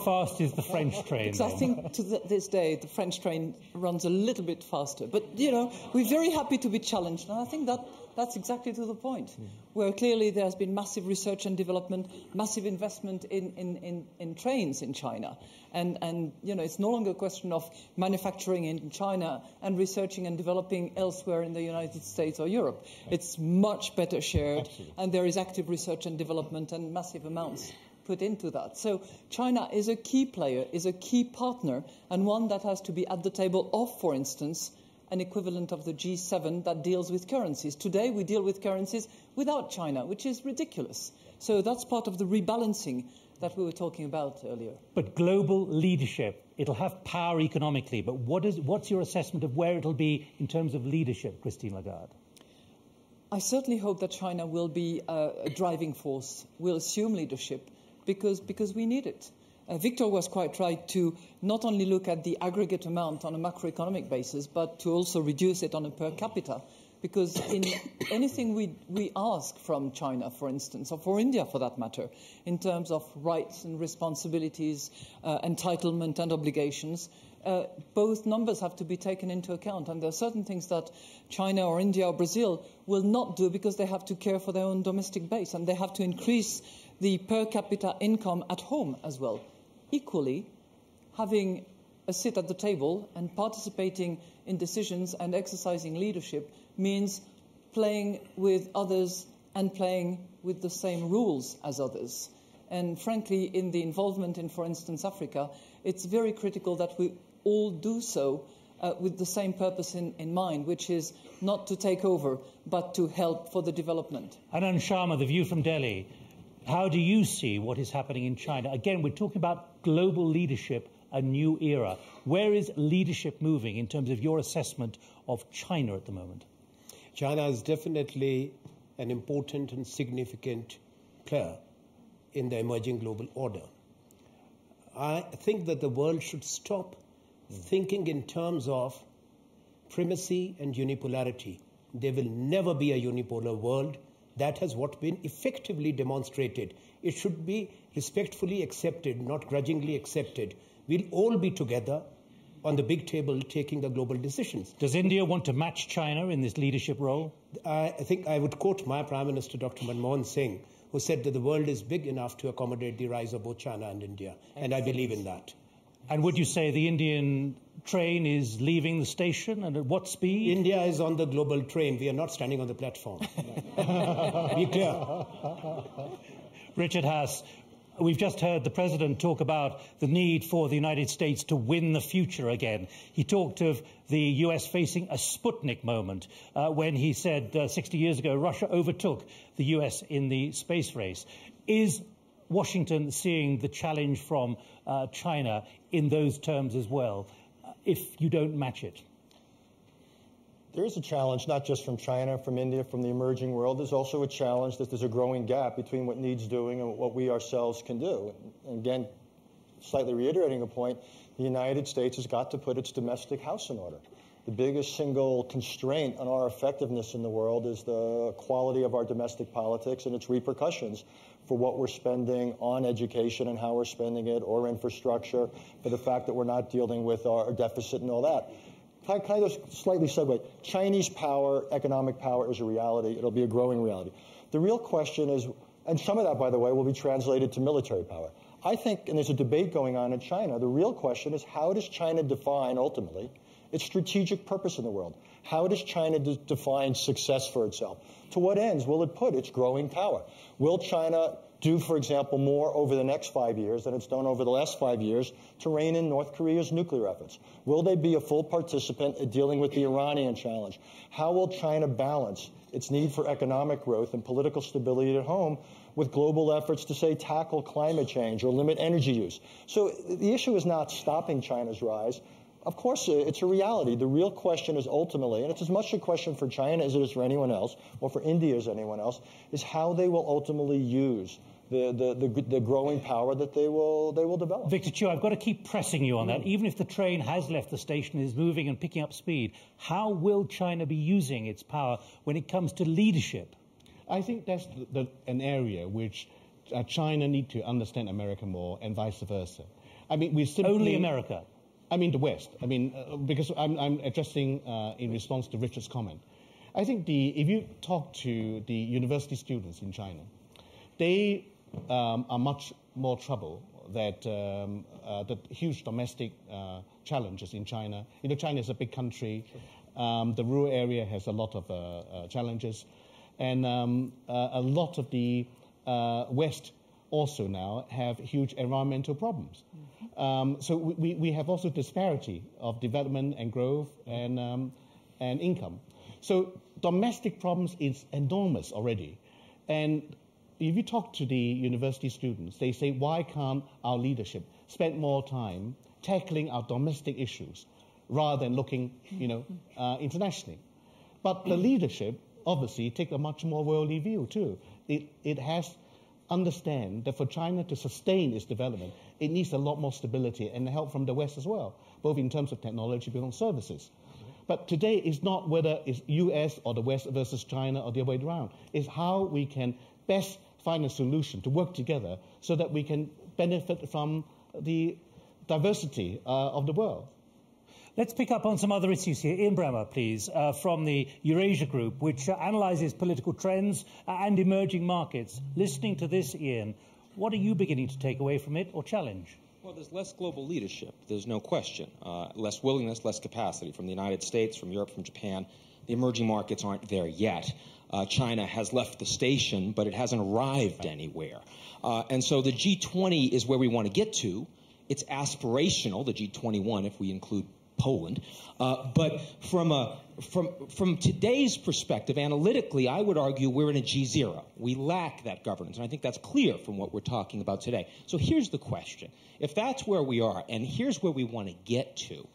fast is the French train? Because I think to this day the French train runs a little bit faster. But, we're very happy to be challenged. And I think that's exactly to the point, where clearly there has been massive research and development, massive investment in trains in China. And it's no longer a question of manufacturing in China and researching and developing elsewhere in the United States or Europe. It's much better shared, Absolutely. and there is active research and development and massive amounts put into that. So China is a key player, is a key partner, and one that has to be at the table of, for instance, an equivalent of the G7 that deals with currencies. Today we deal with currencies without China, which is ridiculous. So that's part of the rebalancing that we were talking about earlier. But global leadership, it'll have power economically, but what's your assessment of where it'll be in terms of leadership, Christine Lagarde? I certainly hope that China will be a driving force, will assume leadership, because we need it. Victor was quite right to not only look at the aggregate amount on a macroeconomic basis, but to also reduce it on a per capita. Because in anything we ask from China, for instance, or for India for that matter, in terms of rights and responsibilities, entitlement and obligations, both numbers have to be taken into account. And there are certain things that China or India or Brazil will not do because they have to care for their own domestic base, and they have to increase the per capita income at home as well. Equally, having a seat at the table and participating in decisions and exercising leadership means playing with others and playing with the same rules as others. And frankly, in the involvement in, for instance, Africa, it's very critical that we all do so with the same purpose in mind, which is not to take over, but to help for the development. Anand Sharma, The View from Delhi. How do you see what is happening in China? Again, we're talking about global leadership, a new era. Where is leadership moving in terms of your assessment of China at the moment? China is definitely an important and significant player in the emerging global order. I think that the world should stop thinking in terms of primacy and unipolarity. There will never be a unipolar world. That has what been effectively demonstrated. It should be respectfully accepted, not grudgingly accepted. We'll all be together on the big table taking the global decisions. Does India want to match China in this leadership role? I think I would quote my Prime Minister, Dr. Manmohan Singh, who said that the world is big enough to accommodate the rise of both China and India. And I believe in that. And would you say the Indian train is leaving the station, and at what speed? India is on the global train. We are not standing on the platform. Be clear. Richard Haas, we've just heard the President talk about the need for the United States to win the future again. He talked of the US facing a Sputnik moment when he said 60 years ago Russia overtook the US in the space race. Is Washington seeing the challenge from China in those terms as well, if you don't match it? There is a challenge, not just from China, from India, from the emerging world. There's also a challenge that there's a growing gap between what needs doing and what we ourselves can do. And again, slightly reiterating a point, the United States has got to put its domestic house in order. The biggest single constraint on our effectiveness in the world is the quality of our domestic politics and its repercussions for what we're spending on education and how we're spending it, or infrastructure, for the fact that we're not dealing with our deficit and all that. Can I just slightly segue? Chinese power, economic power is a reality. It'll be a growing reality. The real question is, and some of that, by the way, will be translated to military power. I think, and there's a debate going on in China, the real question is, how does China define, ultimately, its strategic purpose in the world? How does China define success for itself? To what ends will it put its growing power? Will China do, for example, more over the next 5 years than it's done over the last 5 years to rein in North Korea's nuclear efforts? Will they be a full participant in dealing with the Iranian challenge? How will China balance its need for economic growth and political stability at home with global efforts to, say, tackle climate change or limit energy use? So the issue is not stopping China's rise. Of course, it's a reality. The real question is ultimately, and it's as much a question for China as it is for anyone else, or for India as anyone else, is how they will ultimately use the growing power that they will develop. Victor Chu, I've got to keep pressing you on that. Even if the train has left the station and is moving and picking up speed, how will China be using its power when it comes to leadership? I think that's an area which China need to understand America more, and vice versa. I mean, we simply... Only America? I mean the West. I mean, because I'm addressing in response to Richard's comment. I think if you talk to the university students in China, they are much more troubled that the huge domestic challenges in China. You know, China is a big country. The rural area has a lot of challenges, and a lot of the West also now have huge environmental problems. So we have also disparity of development and growth and income. So domestic problems is enormous already. And if you talk to the university students, they say, why can't our leadership spend more time tackling our domestic issues rather than looking, internationally? But the leadership obviously take a much more worldly view too. It has understand that for China to sustain its development, it needs a lot more stability and help from the West as well, both in terms of technology and services. But today is not whether it's US or the West versus China or the other way around. It's how we can best find a solution to work together so that we can benefit from the diversity of the world. Let's pick up on some other issues here. Ian Bremmer, please, from the Eurasia Group, which analyses political trends and emerging markets. Listening to this, Ian, what are you beginning to take away from it or challenge? Well, there's less global leadership. There's no question. Less willingness, less capacity from the United States, from Europe, from Japan. The emerging markets aren't there yet. China has left the station, but it hasn't arrived anywhere. And so the G20 is where we want to get to. It's aspirational, the G21, if we include Poland. But from today's perspective, analytically, I would argue we're in a G0. We lack that governance, and I think that's clear from what we're talking about today. So here's the question. If that's where we are, and here's where we want to get to,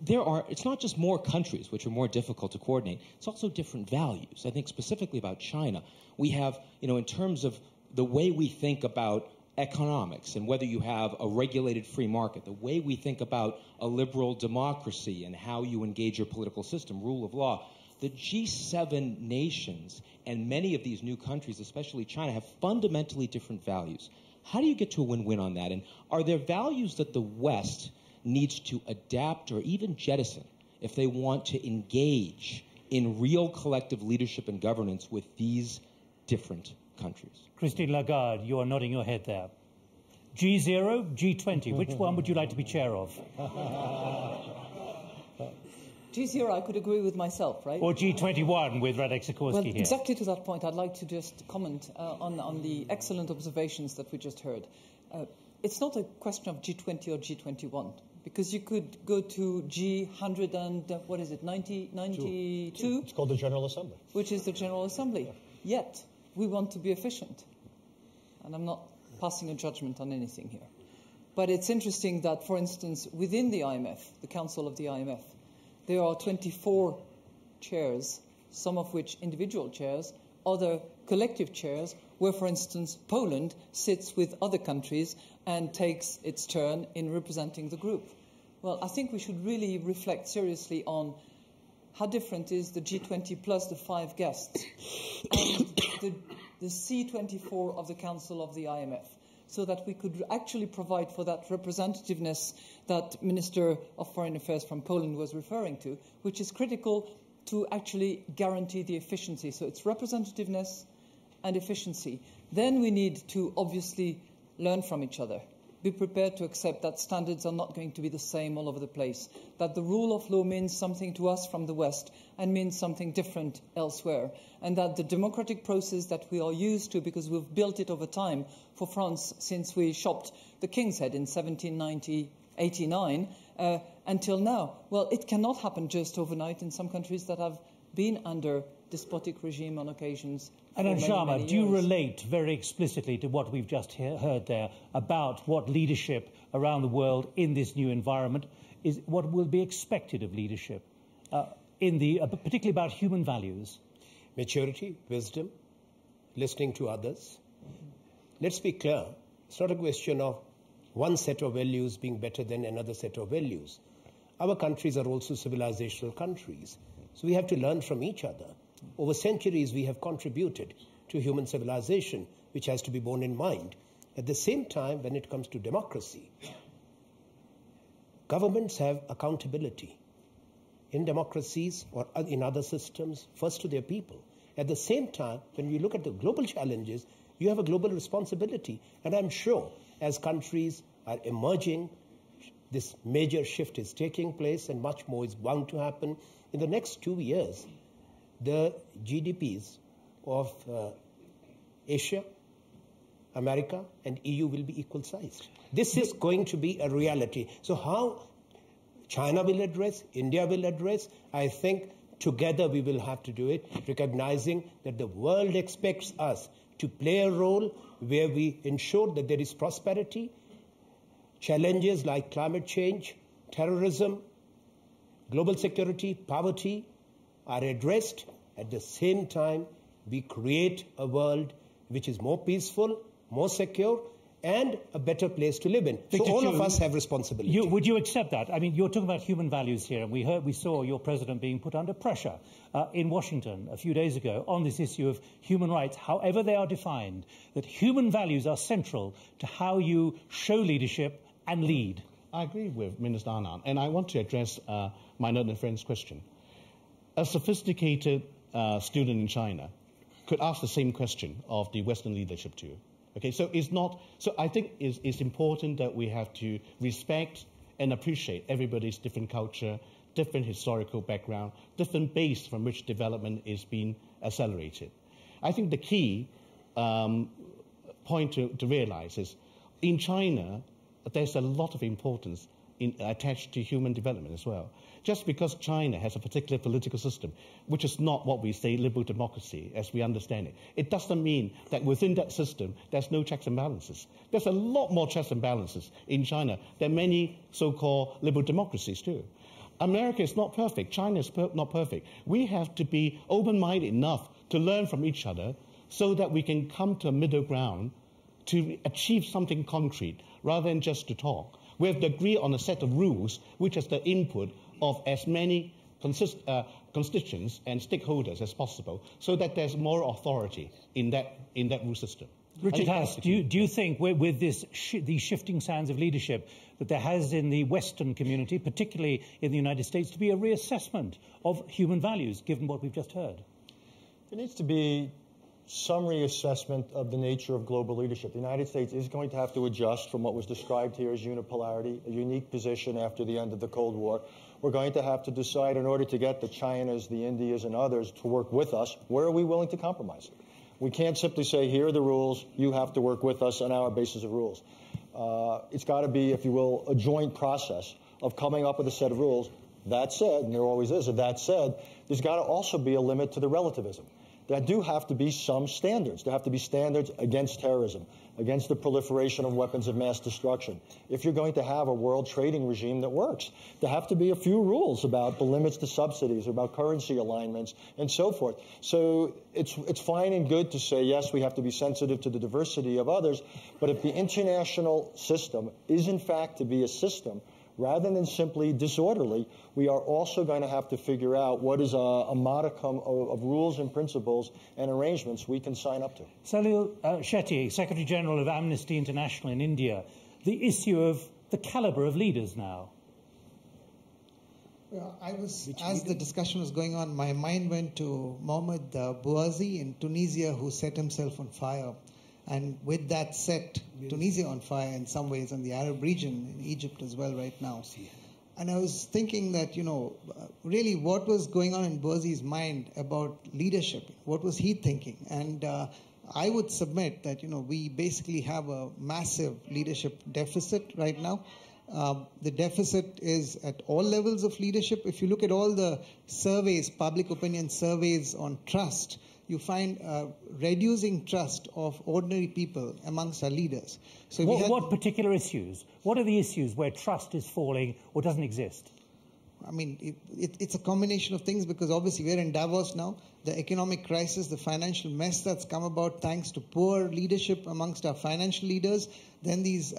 it's not just more countries which are more difficult to coordinate, it's also different values. I think specifically about China, we have, in terms of the way we think about economics and whether you have a regulated free market, the way we think about a liberal democracy and how you engage your political system, rule of law, the G7 nations and many of these new countries, especially China, have fundamentally different values. How do you get to a win-win on that? And are there values that the West needs to adapt or even jettison if they want to engage in real collective leadership and governance with these different countries? Christine Lagarde, you are nodding your head there. G0, G20, which one would you like to be chair of? G0, I could agree with myself, right? Or G21 with Radek Sikorski well, here. Exactly to that point, I'd like to just comment on the excellent observations that we just heard. It's not a question of G20 or G21, because you could go to G100 and, 92? It's called the General Assembly. Which is the General Assembly. Yet, we want to be efficient. And I'm not passing a judgment on anything here. But it's interesting that, for instance, within the IMF, the Council of the IMF, there are 24 chairs, some of which individual chairs, other collective chairs, where, for instance, Poland sits with other countries and takes its turn in representing the group. Well, I think we should really reflect seriously on how different is the G20 plus the 5 guests and the C24 of the Council of the IMF, so that we could actually provide for that representativeness that Minister of Foreign Affairs from Poland was referring to, which is critical to actually guarantee the efficiency. So it's representativeness and efficiency. Then we need to obviously learn from each other. Be prepared to accept that standards are not going to be the same all over the place, that the rule of law means something to us from the West and means something different elsewhere, and that the democratic process that we are used to, because we've built it over time for France since we shopped the King's Head in 1789 until now, well, it cannot happen just overnight in some countries that have been under despotic regime on occasions. Anand Sharma, do you relate very explicitly to what we've just heard there about what leadership around the world in this new environment is, what will be expected of leadership, particularly about human values? Maturity, wisdom, listening to others. Let's be clear. It's not a question of one set of values being better than another set of values. Our countries are also civilizational countries. So we have to learn from each other. Over centuries, we have contributed to human civilization, which has to be borne in mind. At the same time, when it comes to democracy, governments have accountability in democracies or in other systems, first to their people. At the same time, when we look at the global challenges, you have a global responsibility. And I'm sure as countries are emerging, this major shift is taking place and much more is bound to happen. In the next 2 years, the GDPs of Asia, America, and EU will be equal sized. This is going to be a reality. So how China will address, India will address, I think together we will have to do it, recognizing that the world expects us to play a role where we ensure that there is prosperity. Challenges like climate change, terrorism, global security, poverty are addressed. At the same time, we create a world which is more peaceful, more secure, and a better place to live in. So all of us have responsibility. Would you accept that? I mean, you're talking about human values here, and we saw your president being put under pressure in Washington a few days ago on this issue of human rights, however they are defined, that human values are central to how you show leadership and lead. I agree with Minister Anand, and I want to address my Northern friend's question. A sophisticated student in China could ask the same question of the Western leadership too. Okay, so it's not. So I think it's important that we have to respect and appreciate everybody's different culture, different historical background, different base from which development is being accelerated. I think the key point to realize is in China, there's a lot of importance attached to human development as well. Just because China has a particular political system, which is not what we say liberal democracy as we understand it, it doesn't mean that within that system there's no checks and balances. There's a lot more checks and balances in China than many so-called liberal democracies do. America is not perfect. China is not perfect. We have to be open-minded enough to learn from each other so that we can come to a middle ground to achieve something concrete rather than just to talk. We have to agree on a set of rules which is the input of as many constituents and stakeholders as possible so that there's more authority in that rule system. Richard Haas, do you think with these shifting sands of leadership that there has in the Western community, particularly in the United States, to be a reassessment of human values, given what we've just heard? There needs to be some reassessment of the nature of global leadership. The United States is going to have to adjust from what was described here as unipolarity, a unique position after the end of the Cold War. We're going to have to decide, in order to get the Chinas, the Indias, and others to work with us, where are we willing to compromise? We can't simply say, here are the rules, you have to work with us on our basis of rules. It's got to be, if you will, a joint process of coming up with a set of rules. That said, and there always is a that said, there's got to also be a limit to the relativism. There do have to be some standards. There have to be standards against terrorism, against the proliferation of weapons of mass destruction. If you're going to have a world trading regime that works, there have to be a few rules about the limits to subsidies, about currency alignments, and so forth. So it's fine and good to say, yes, we have to be sensitive to the diversity of others, but if the international system is in fact to be a system rather than simply disorderly, we are also going to have to figure out what is a modicum of rules and principles and arrangements we can sign up to. Salil Shetty, Secretary General of Amnesty International in India, the issue of the caliber of leaders now. Well, as the discussion was going on, my mind went to Mohamed Bouazi in Tunisia, who set himself on fire. And with that set Tunisia on fire in some ways, and the Arab region, in Egypt as well right now. And I was thinking that, really what was going on in Bouazi's mind about leadership? What was he thinking? And I would submit that, we basically have a massive leadership deficit right now. The deficit is at all levels of leadership. If you look at all the surveys, public opinion surveys on trust, you find reducing trust of ordinary people amongst our leaders. So what particular issues? What are the issues where trust is falling or doesn't exist? I mean, it's a combination of things, because obviously we're in Davos now. The economic crisis, the financial mess that's come about thanks to poor leadership amongst our financial leaders. Then these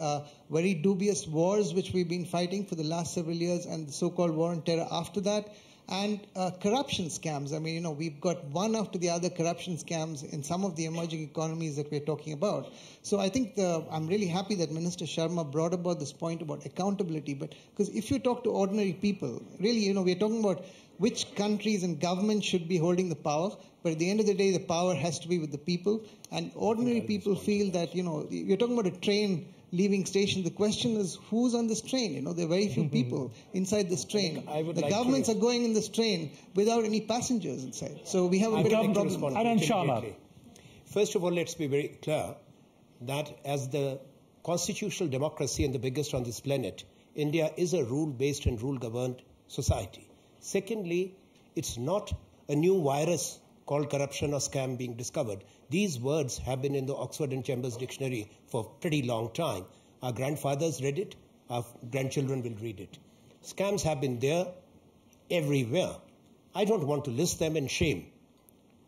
very dubious wars which we've been fighting for the last several years, and the so-called war on terror after that. And corruption scams. I mean, we've got one after the other corruption scams in some of the emerging economies that we're talking about. So I think I'm really happy that Minister Sharma brought about this point about accountability. But because if you talk to ordinary people, really, we're talking about which countries and governments should be holding the power. But at the end of the day, the power has to be with the people. And ordinary people feel that, you're talking about a train leaving station. The question is, who's on this train? There are very few people inside this train. The governments are going in this train without any passengers inside. So we have a bit of a problem. Anand Sharma. First of all, let's be very clear that as the constitutional democracy and the biggest on this planet, India is a rule-based and rule-governed society. Secondly, it's not a new virus called corruption or scam being discovered. These words have been in the Oxford and Chambers dictionary for a pretty long time. Our grandfathers read it, our grandchildren will read it. Scams have been there everywhere. I don't want to list them in shame.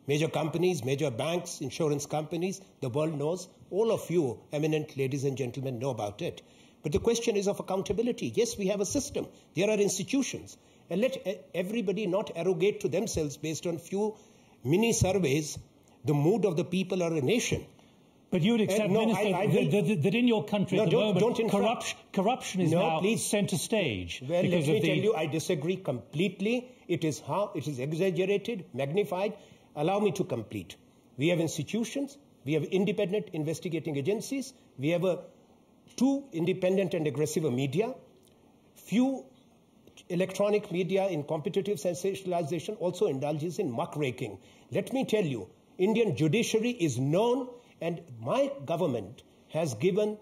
Major companies, major banks, insurance companies, the world knows. All of you, eminent ladies and gentlemen, know about it. But the question is of accountability. Yes, we have a system. There are institutions. And let everybody not arrogate to themselves based on few mini surveys the mood of the people or a nation. But you would accept, Minister, that in your country at the moment, corruption is now centre stage. Well, let me tell you, I disagree completely. It is exaggerated, magnified. Allow me to complete. We have institutions. We have independent investigating agencies. We have two independent and aggressive media. Few electronic media in competitive sensationalization also indulges in muckraking. Let me tell you, Indian judiciary is known, and my government has given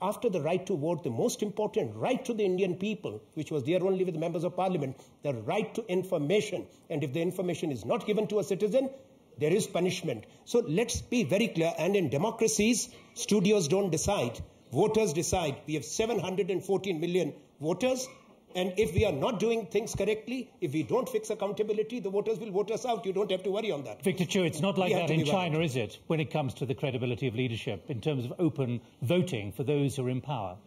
after the right to vote, the most important right to the Indian people, which was there only with the members of parliament, the right to information. And if the information is not given to a citizen, there is punishment. So let's be very clear. And in democracies, studios don't decide. Voters decide. We have 714 million voters. And if we are not doing things correctly, if we don't fix accountability, the voters will vote us out. You don't have to worry on that. Victor Chu, it's not like that in China, is it, when it comes to the credibility of leadership in terms of open voting for those who are in power?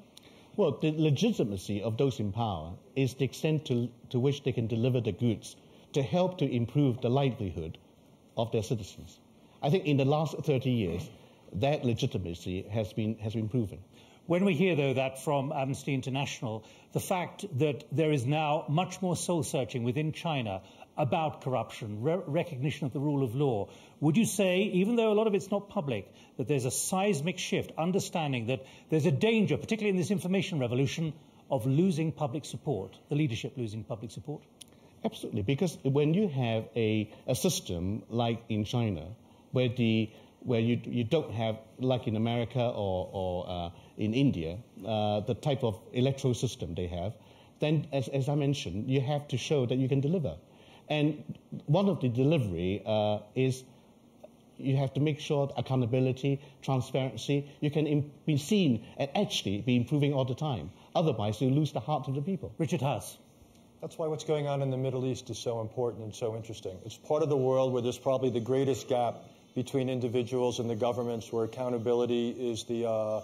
Well, the legitimacy of those in power is the extent to which they can deliver the goods to help to improve the livelihood of their citizens. I think in the last 30 years, that legitimacy has been proven. When we hear, though, that from Amnesty International, the fact that there is now much more soul-searching within China about corruption, recognition of the rule of law, would you say, even though a lot of it's not public, that there's a seismic shift, understanding that there's a danger, particularly in this information revolution, of losing public support, the leadership losing public support? Absolutely, because when you have a system like in China, where you don't have, like in America or in India, the type of electoral system they have, then, as I mentioned, you have to show that you can deliver. And one of the delivery is you have to make sure accountability, transparency, you can be seen and actually be improving all the time. Otherwise, you lose the heart of the people. Richard Haas. That's why what's going on in the Middle East is so important and so interesting. It's part of the world where there's probably the greatest gap between individuals and the governments, where accountability is the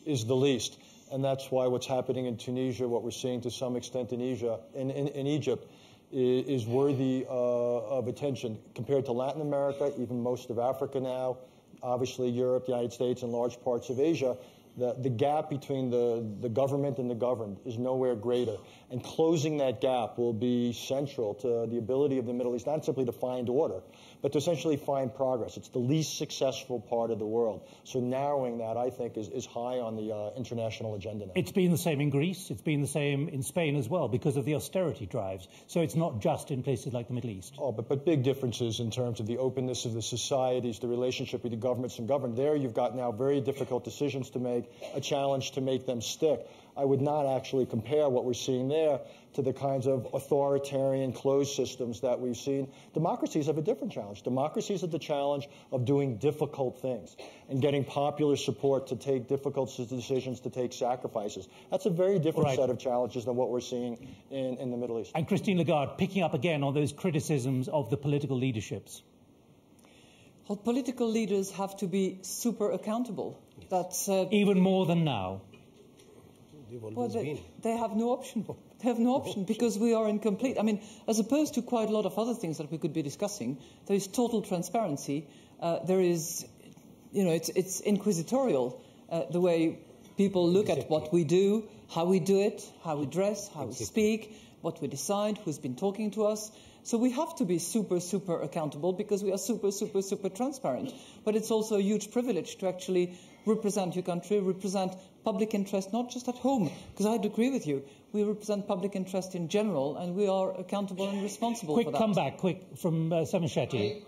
least. And that's why what's happening in Tunisia, what we're seeing to some extent in Egypt, is worthy of attention. Compared to Latin America, even most of Africa now, obviously Europe, the United States, and large parts of Asia, the gap between the government and the governed is nowhere greater. And closing that gap will be central to the ability of the Middle East, not simply to find order, but to essentially find progress. It's the least successful part of the world. So narrowing that, I think, is high on the international agenda now. It's been the same in Greece. It's been the same in Spain as well, because of the austerity drives. So it's not just in places like the Middle East. Oh, but big differences in terms of the openness of the societies, the relationship with the governments and governed. There you've got now very difficult decisions to make, a challenge to make them stick. I would not actually compare what we're seeing there to the kinds of authoritarian closed systems that we've seen. Democracies have a different challenge. Democracies have the challenge of doing difficult things and getting popular support to take difficult decisions, to take sacrifices. That's a very different set of challenges than what we're seeing in the Middle East. And Christine Lagarde, picking up again on those criticisms of the political leaderships. Well, political leaders have to be super accountable. That's even more than now. Well, they have no option. They have no option because we are in complete... I mean, as opposed to quite a lot of other things that we could be discussing, there is total transparency. There is, it's inquisitorial, the way people look at what we do, how we do it, how we dress, how we speak, what we decide, who's been talking to us. So we have to be super, super accountable because we are super, super, super transparent. But it's also a huge privilege to actually represent your country, represent public interest, not just at home, because I'd agree with you. We represent public interest in general, and we are accountable and responsible for that. Quick comeback, from Seven Shetty.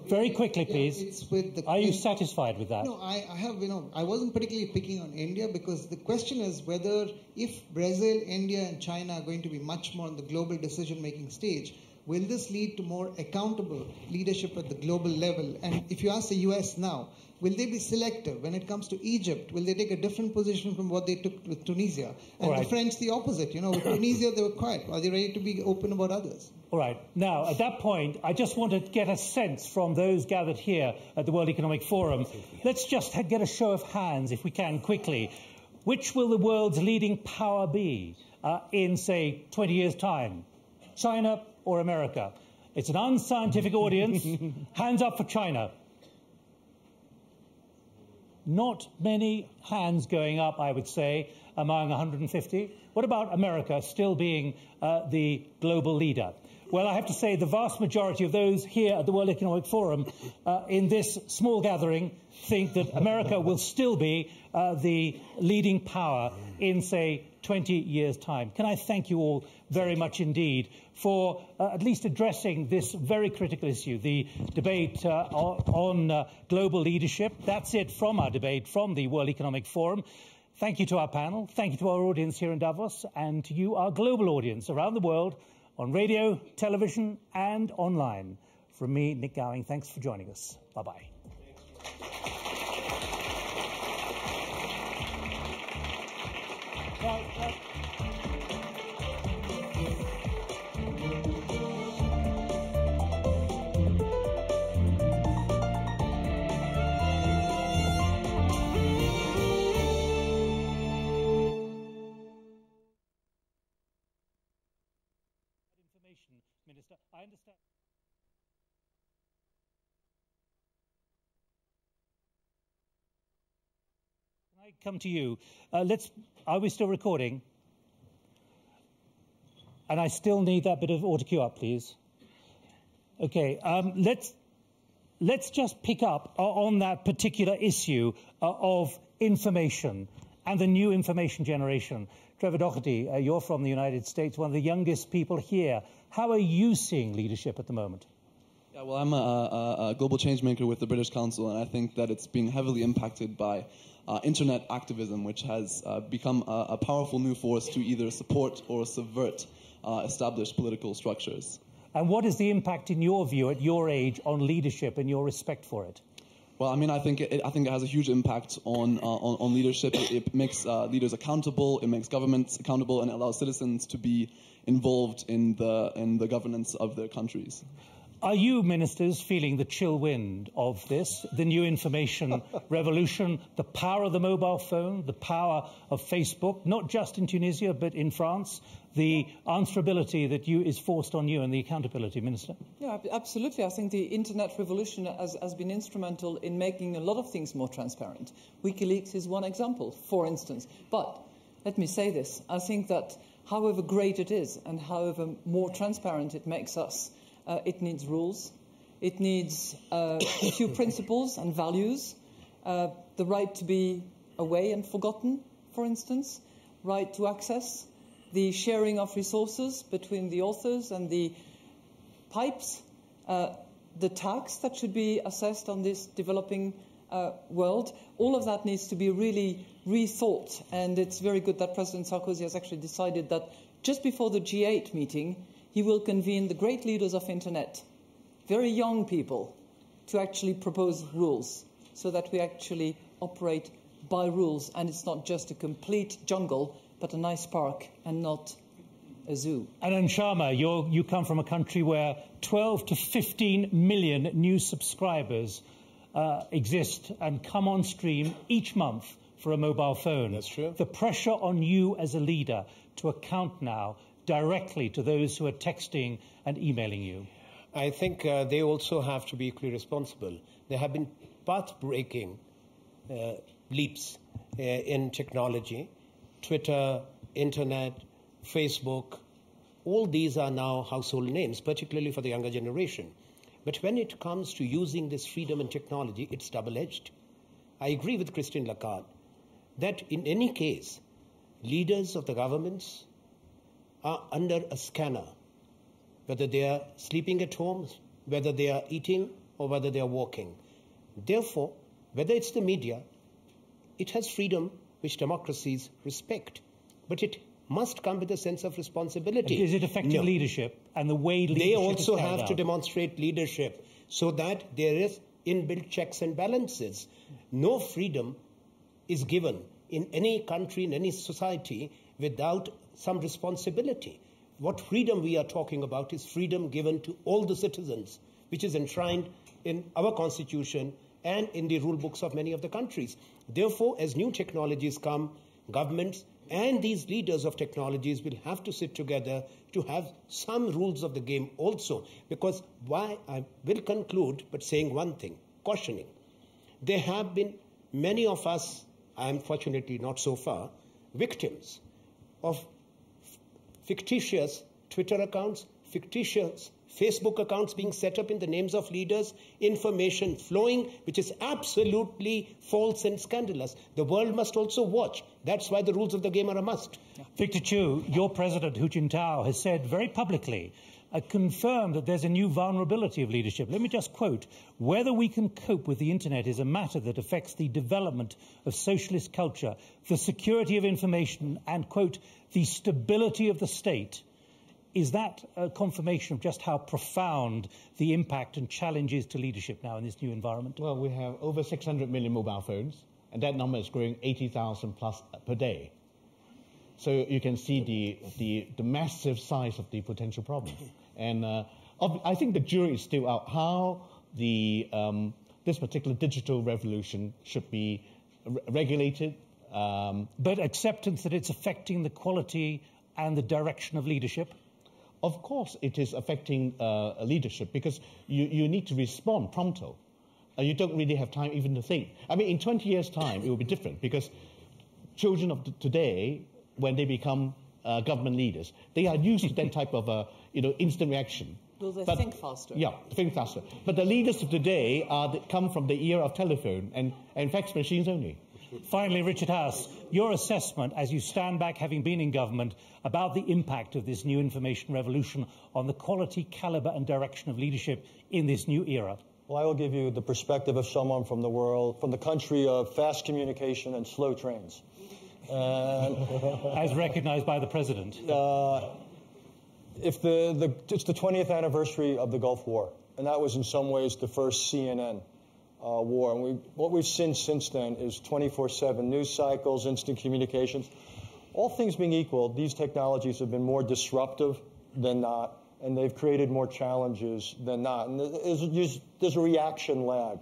Very quickly, please. Are you satisfied with that? No, I wasn't particularly picking on India because the question is whether if Brazil, India, and China are going to be much more on the global decision-making stage, will this lead to more accountable leadership at the global level? And if you ask the US now, will they be selective? When it comes to Egypt, will they take a different position from what they took with Tunisia? And the French, the opposite. With Tunisia, they were quiet. Are they ready to be open about others? All right. Now, at that point, I just want to get a sense from those gathered here at the World Economic Forum. Let's just get a show of hands, if we can, quickly. Which will the world's leading power be in, say, 20 years' time? China or America? It's an unscientific audience. Hands up for China. Not many hands going up, I would say, among 150. What about America still being the global leader? Well, I have to say the vast majority of those here at the World Economic Forum in this small gathering think that America will still be the leading power in, say, 20 years' time. Can I thank you all very much indeed for at least addressing this very critical issue, the debate on global leadership. That's it from our debate from the World Economic Forum. Thank you to our panel. Thank you to our audience here in Davos and to you, our global audience around the world on radio, television and online. From me, Nick Gowing, thanks for joining us. Bye-bye. Minister, I understand. Can I come to you? Are we still recording? And I still need that bit of auto cue up, please. Okay, let's just pick up on that particular issue of information and the new information generation. Trevor Doherty, you're from the United States, one of the youngest people here. How are you seeing leadership at the moment? Yeah, well, I'm a global change maker with the British Council, and I think that it's being heavily impacted by internet activism, which has become a powerful new force to either support or subvert established political structures. And what is the impact, in your view, at your age, on leadership and your respect for it? Well, I mean, I think it has a huge impact on leadership. It makes leaders accountable, it makes governments accountable, and it allows citizens to be involved in the governance of their countries. Are you, ministers, feeling the chill wind of this, the new information revolution, the power of the mobile phone, the power of Facebook, not just in Tunisia but in France, the answerability that is forced on you and the accountability, Minister? Yeah, absolutely. I think the internet revolution has been instrumental in making a lot of things more transparent. WikiLeaks is one example, for instance. But let me say this. I think that however great it is and however more transparent it makes us, it needs rules. It needs a few principles and values. The right to be away and forgotten, for instance. Right to access. The sharing of resources between the authors and the pipes. The tax that should be assessed on this developing world. All of that needs to be really rethought. And it's very good that President Sarkozy has actually decided that just before the G8 meeting, he will convene the great leaders of internet, very young people, to actually propose rules so that we actually operate by rules and it's not just a complete jungle but a nice park and not a zoo. Anand Sharma, you come from a country where 12 to 15 million new subscribers exist and come on stream each month for a mobile phone. That's true. The pressure on you as a leader to account now directly to those who are texting and emailing you? I think they also have to be equally responsible. There have been path-breaking leaps in technology. Twitter, internet, Facebook, all these are now household names, particularly for the younger generation. But when it comes to using this freedom in technology, it's double-edged. I agree with Christine Lagarde that in any case, leaders of the governments are under a scanner, whether they are sleeping at home, whether they are eating, or whether they are walking. Therefore, whether it's the media, it has freedom which democracies respect. But it must come with a sense of responsibility. Is it effective leadership and the way leadership They also is have out? to demonstrate leadership so that there is inbuilt checks and balances. No freedom is given in any country, in any society, without some responsibility. What freedom we are talking about is freedom given to all the citizens, which is enshrined in our constitution and in the rule books of many of the countries. Therefore, as new technologies come, governments and these leaders of technologies will have to sit together to have some rules of the game also. Because why I will conclude, but saying one thing, cautioning. There have been many of us, I am fortunately not so far, victims of fictitious Twitter accounts, fictitious Facebook accounts being set up in the names of leaders, information flowing, which is absolutely false and scandalous. The world must also watch. That's why the rules of the game are a must. Victor Chu, your president, Hu Jintao, has said very publicly confirmed that there's a new vulnerability of leadership. Let me just quote, "Whether we can cope with the internet is a matter that affects the development of socialist culture, the security of information and, quote, the stability of the state." Is that a confirmation of just how profound the impact and challenge is to leadership now in this new environment? Well, we have over 600 million mobile phones, and that number is growing 80,000 plus per day. So you can see the massive size of the potential problem. And I think the jury is still out how this particular digital revolution should be regulated. But acceptance that it's affecting the quality and the direction of leadership? Of course it is affecting leadership, because you need to respond pronto. You don't really have time even to think. I mean, in 20 years' time, it will be different, because children of today, when they become government leaders, they are used to that type of instant reaction. Will they think faster? Yeah, think faster. But the leaders of today come from the era of telephone and fax machines only. Finally, Richard House, your assessment as you stand back, having been in government, about the impact of this new information revolution on the quality, caliber and direction of leadership in this new era. Well, I will give you the perspective of someone from the world, from the country of fast communication and slow trains. As recognized by the President. It's the 20th anniversary of the Gulf War, and that was in some ways the first CNN war. And what we've seen since then is 24/7 news cycles, instant communications. All things being equal, these technologies have been more disruptive than not, and they've created more challenges than not. And there's a reaction lag.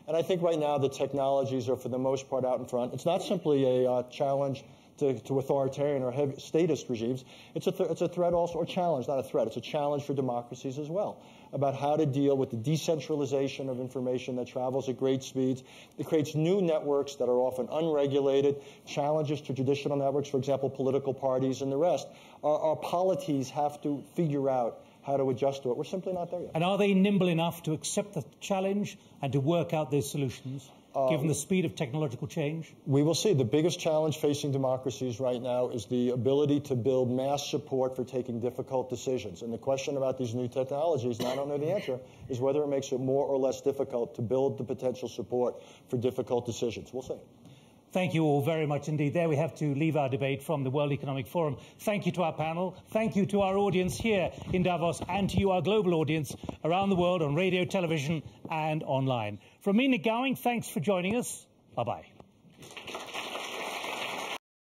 And I think right now the technologies are, for the most part, out in front. It's not simply a challenge to authoritarian or heavy statist regimes. It's a threat also, or challenge, not a threat. It's a challenge for democracies as well, about how to deal with the decentralization of information that travels at great speeds. It creates new networks that are often unregulated, challenges to traditional networks, for example, political parties and the rest. Our polities have to figure out how to adjust to it. We're simply not there yet. And are they nimble enough to accept the challenge and to work out those solutions, given the speed of technological change? We will see. The biggest challenge facing democracies right now is the ability to build mass support for taking difficult decisions. And the question about these new technologies, and I don't know the answer, is whether it makes it more or less difficult to build the potential support for difficult decisions. We'll see. Thank you all very much indeed. There we have to leave our debate from the World Economic Forum. Thank you to our panel. Thank you to our audience here in Davos, and to you, our global audience, around the world on radio, television, and online. From me, Nick Gowing, thanks for joining us. Bye-bye.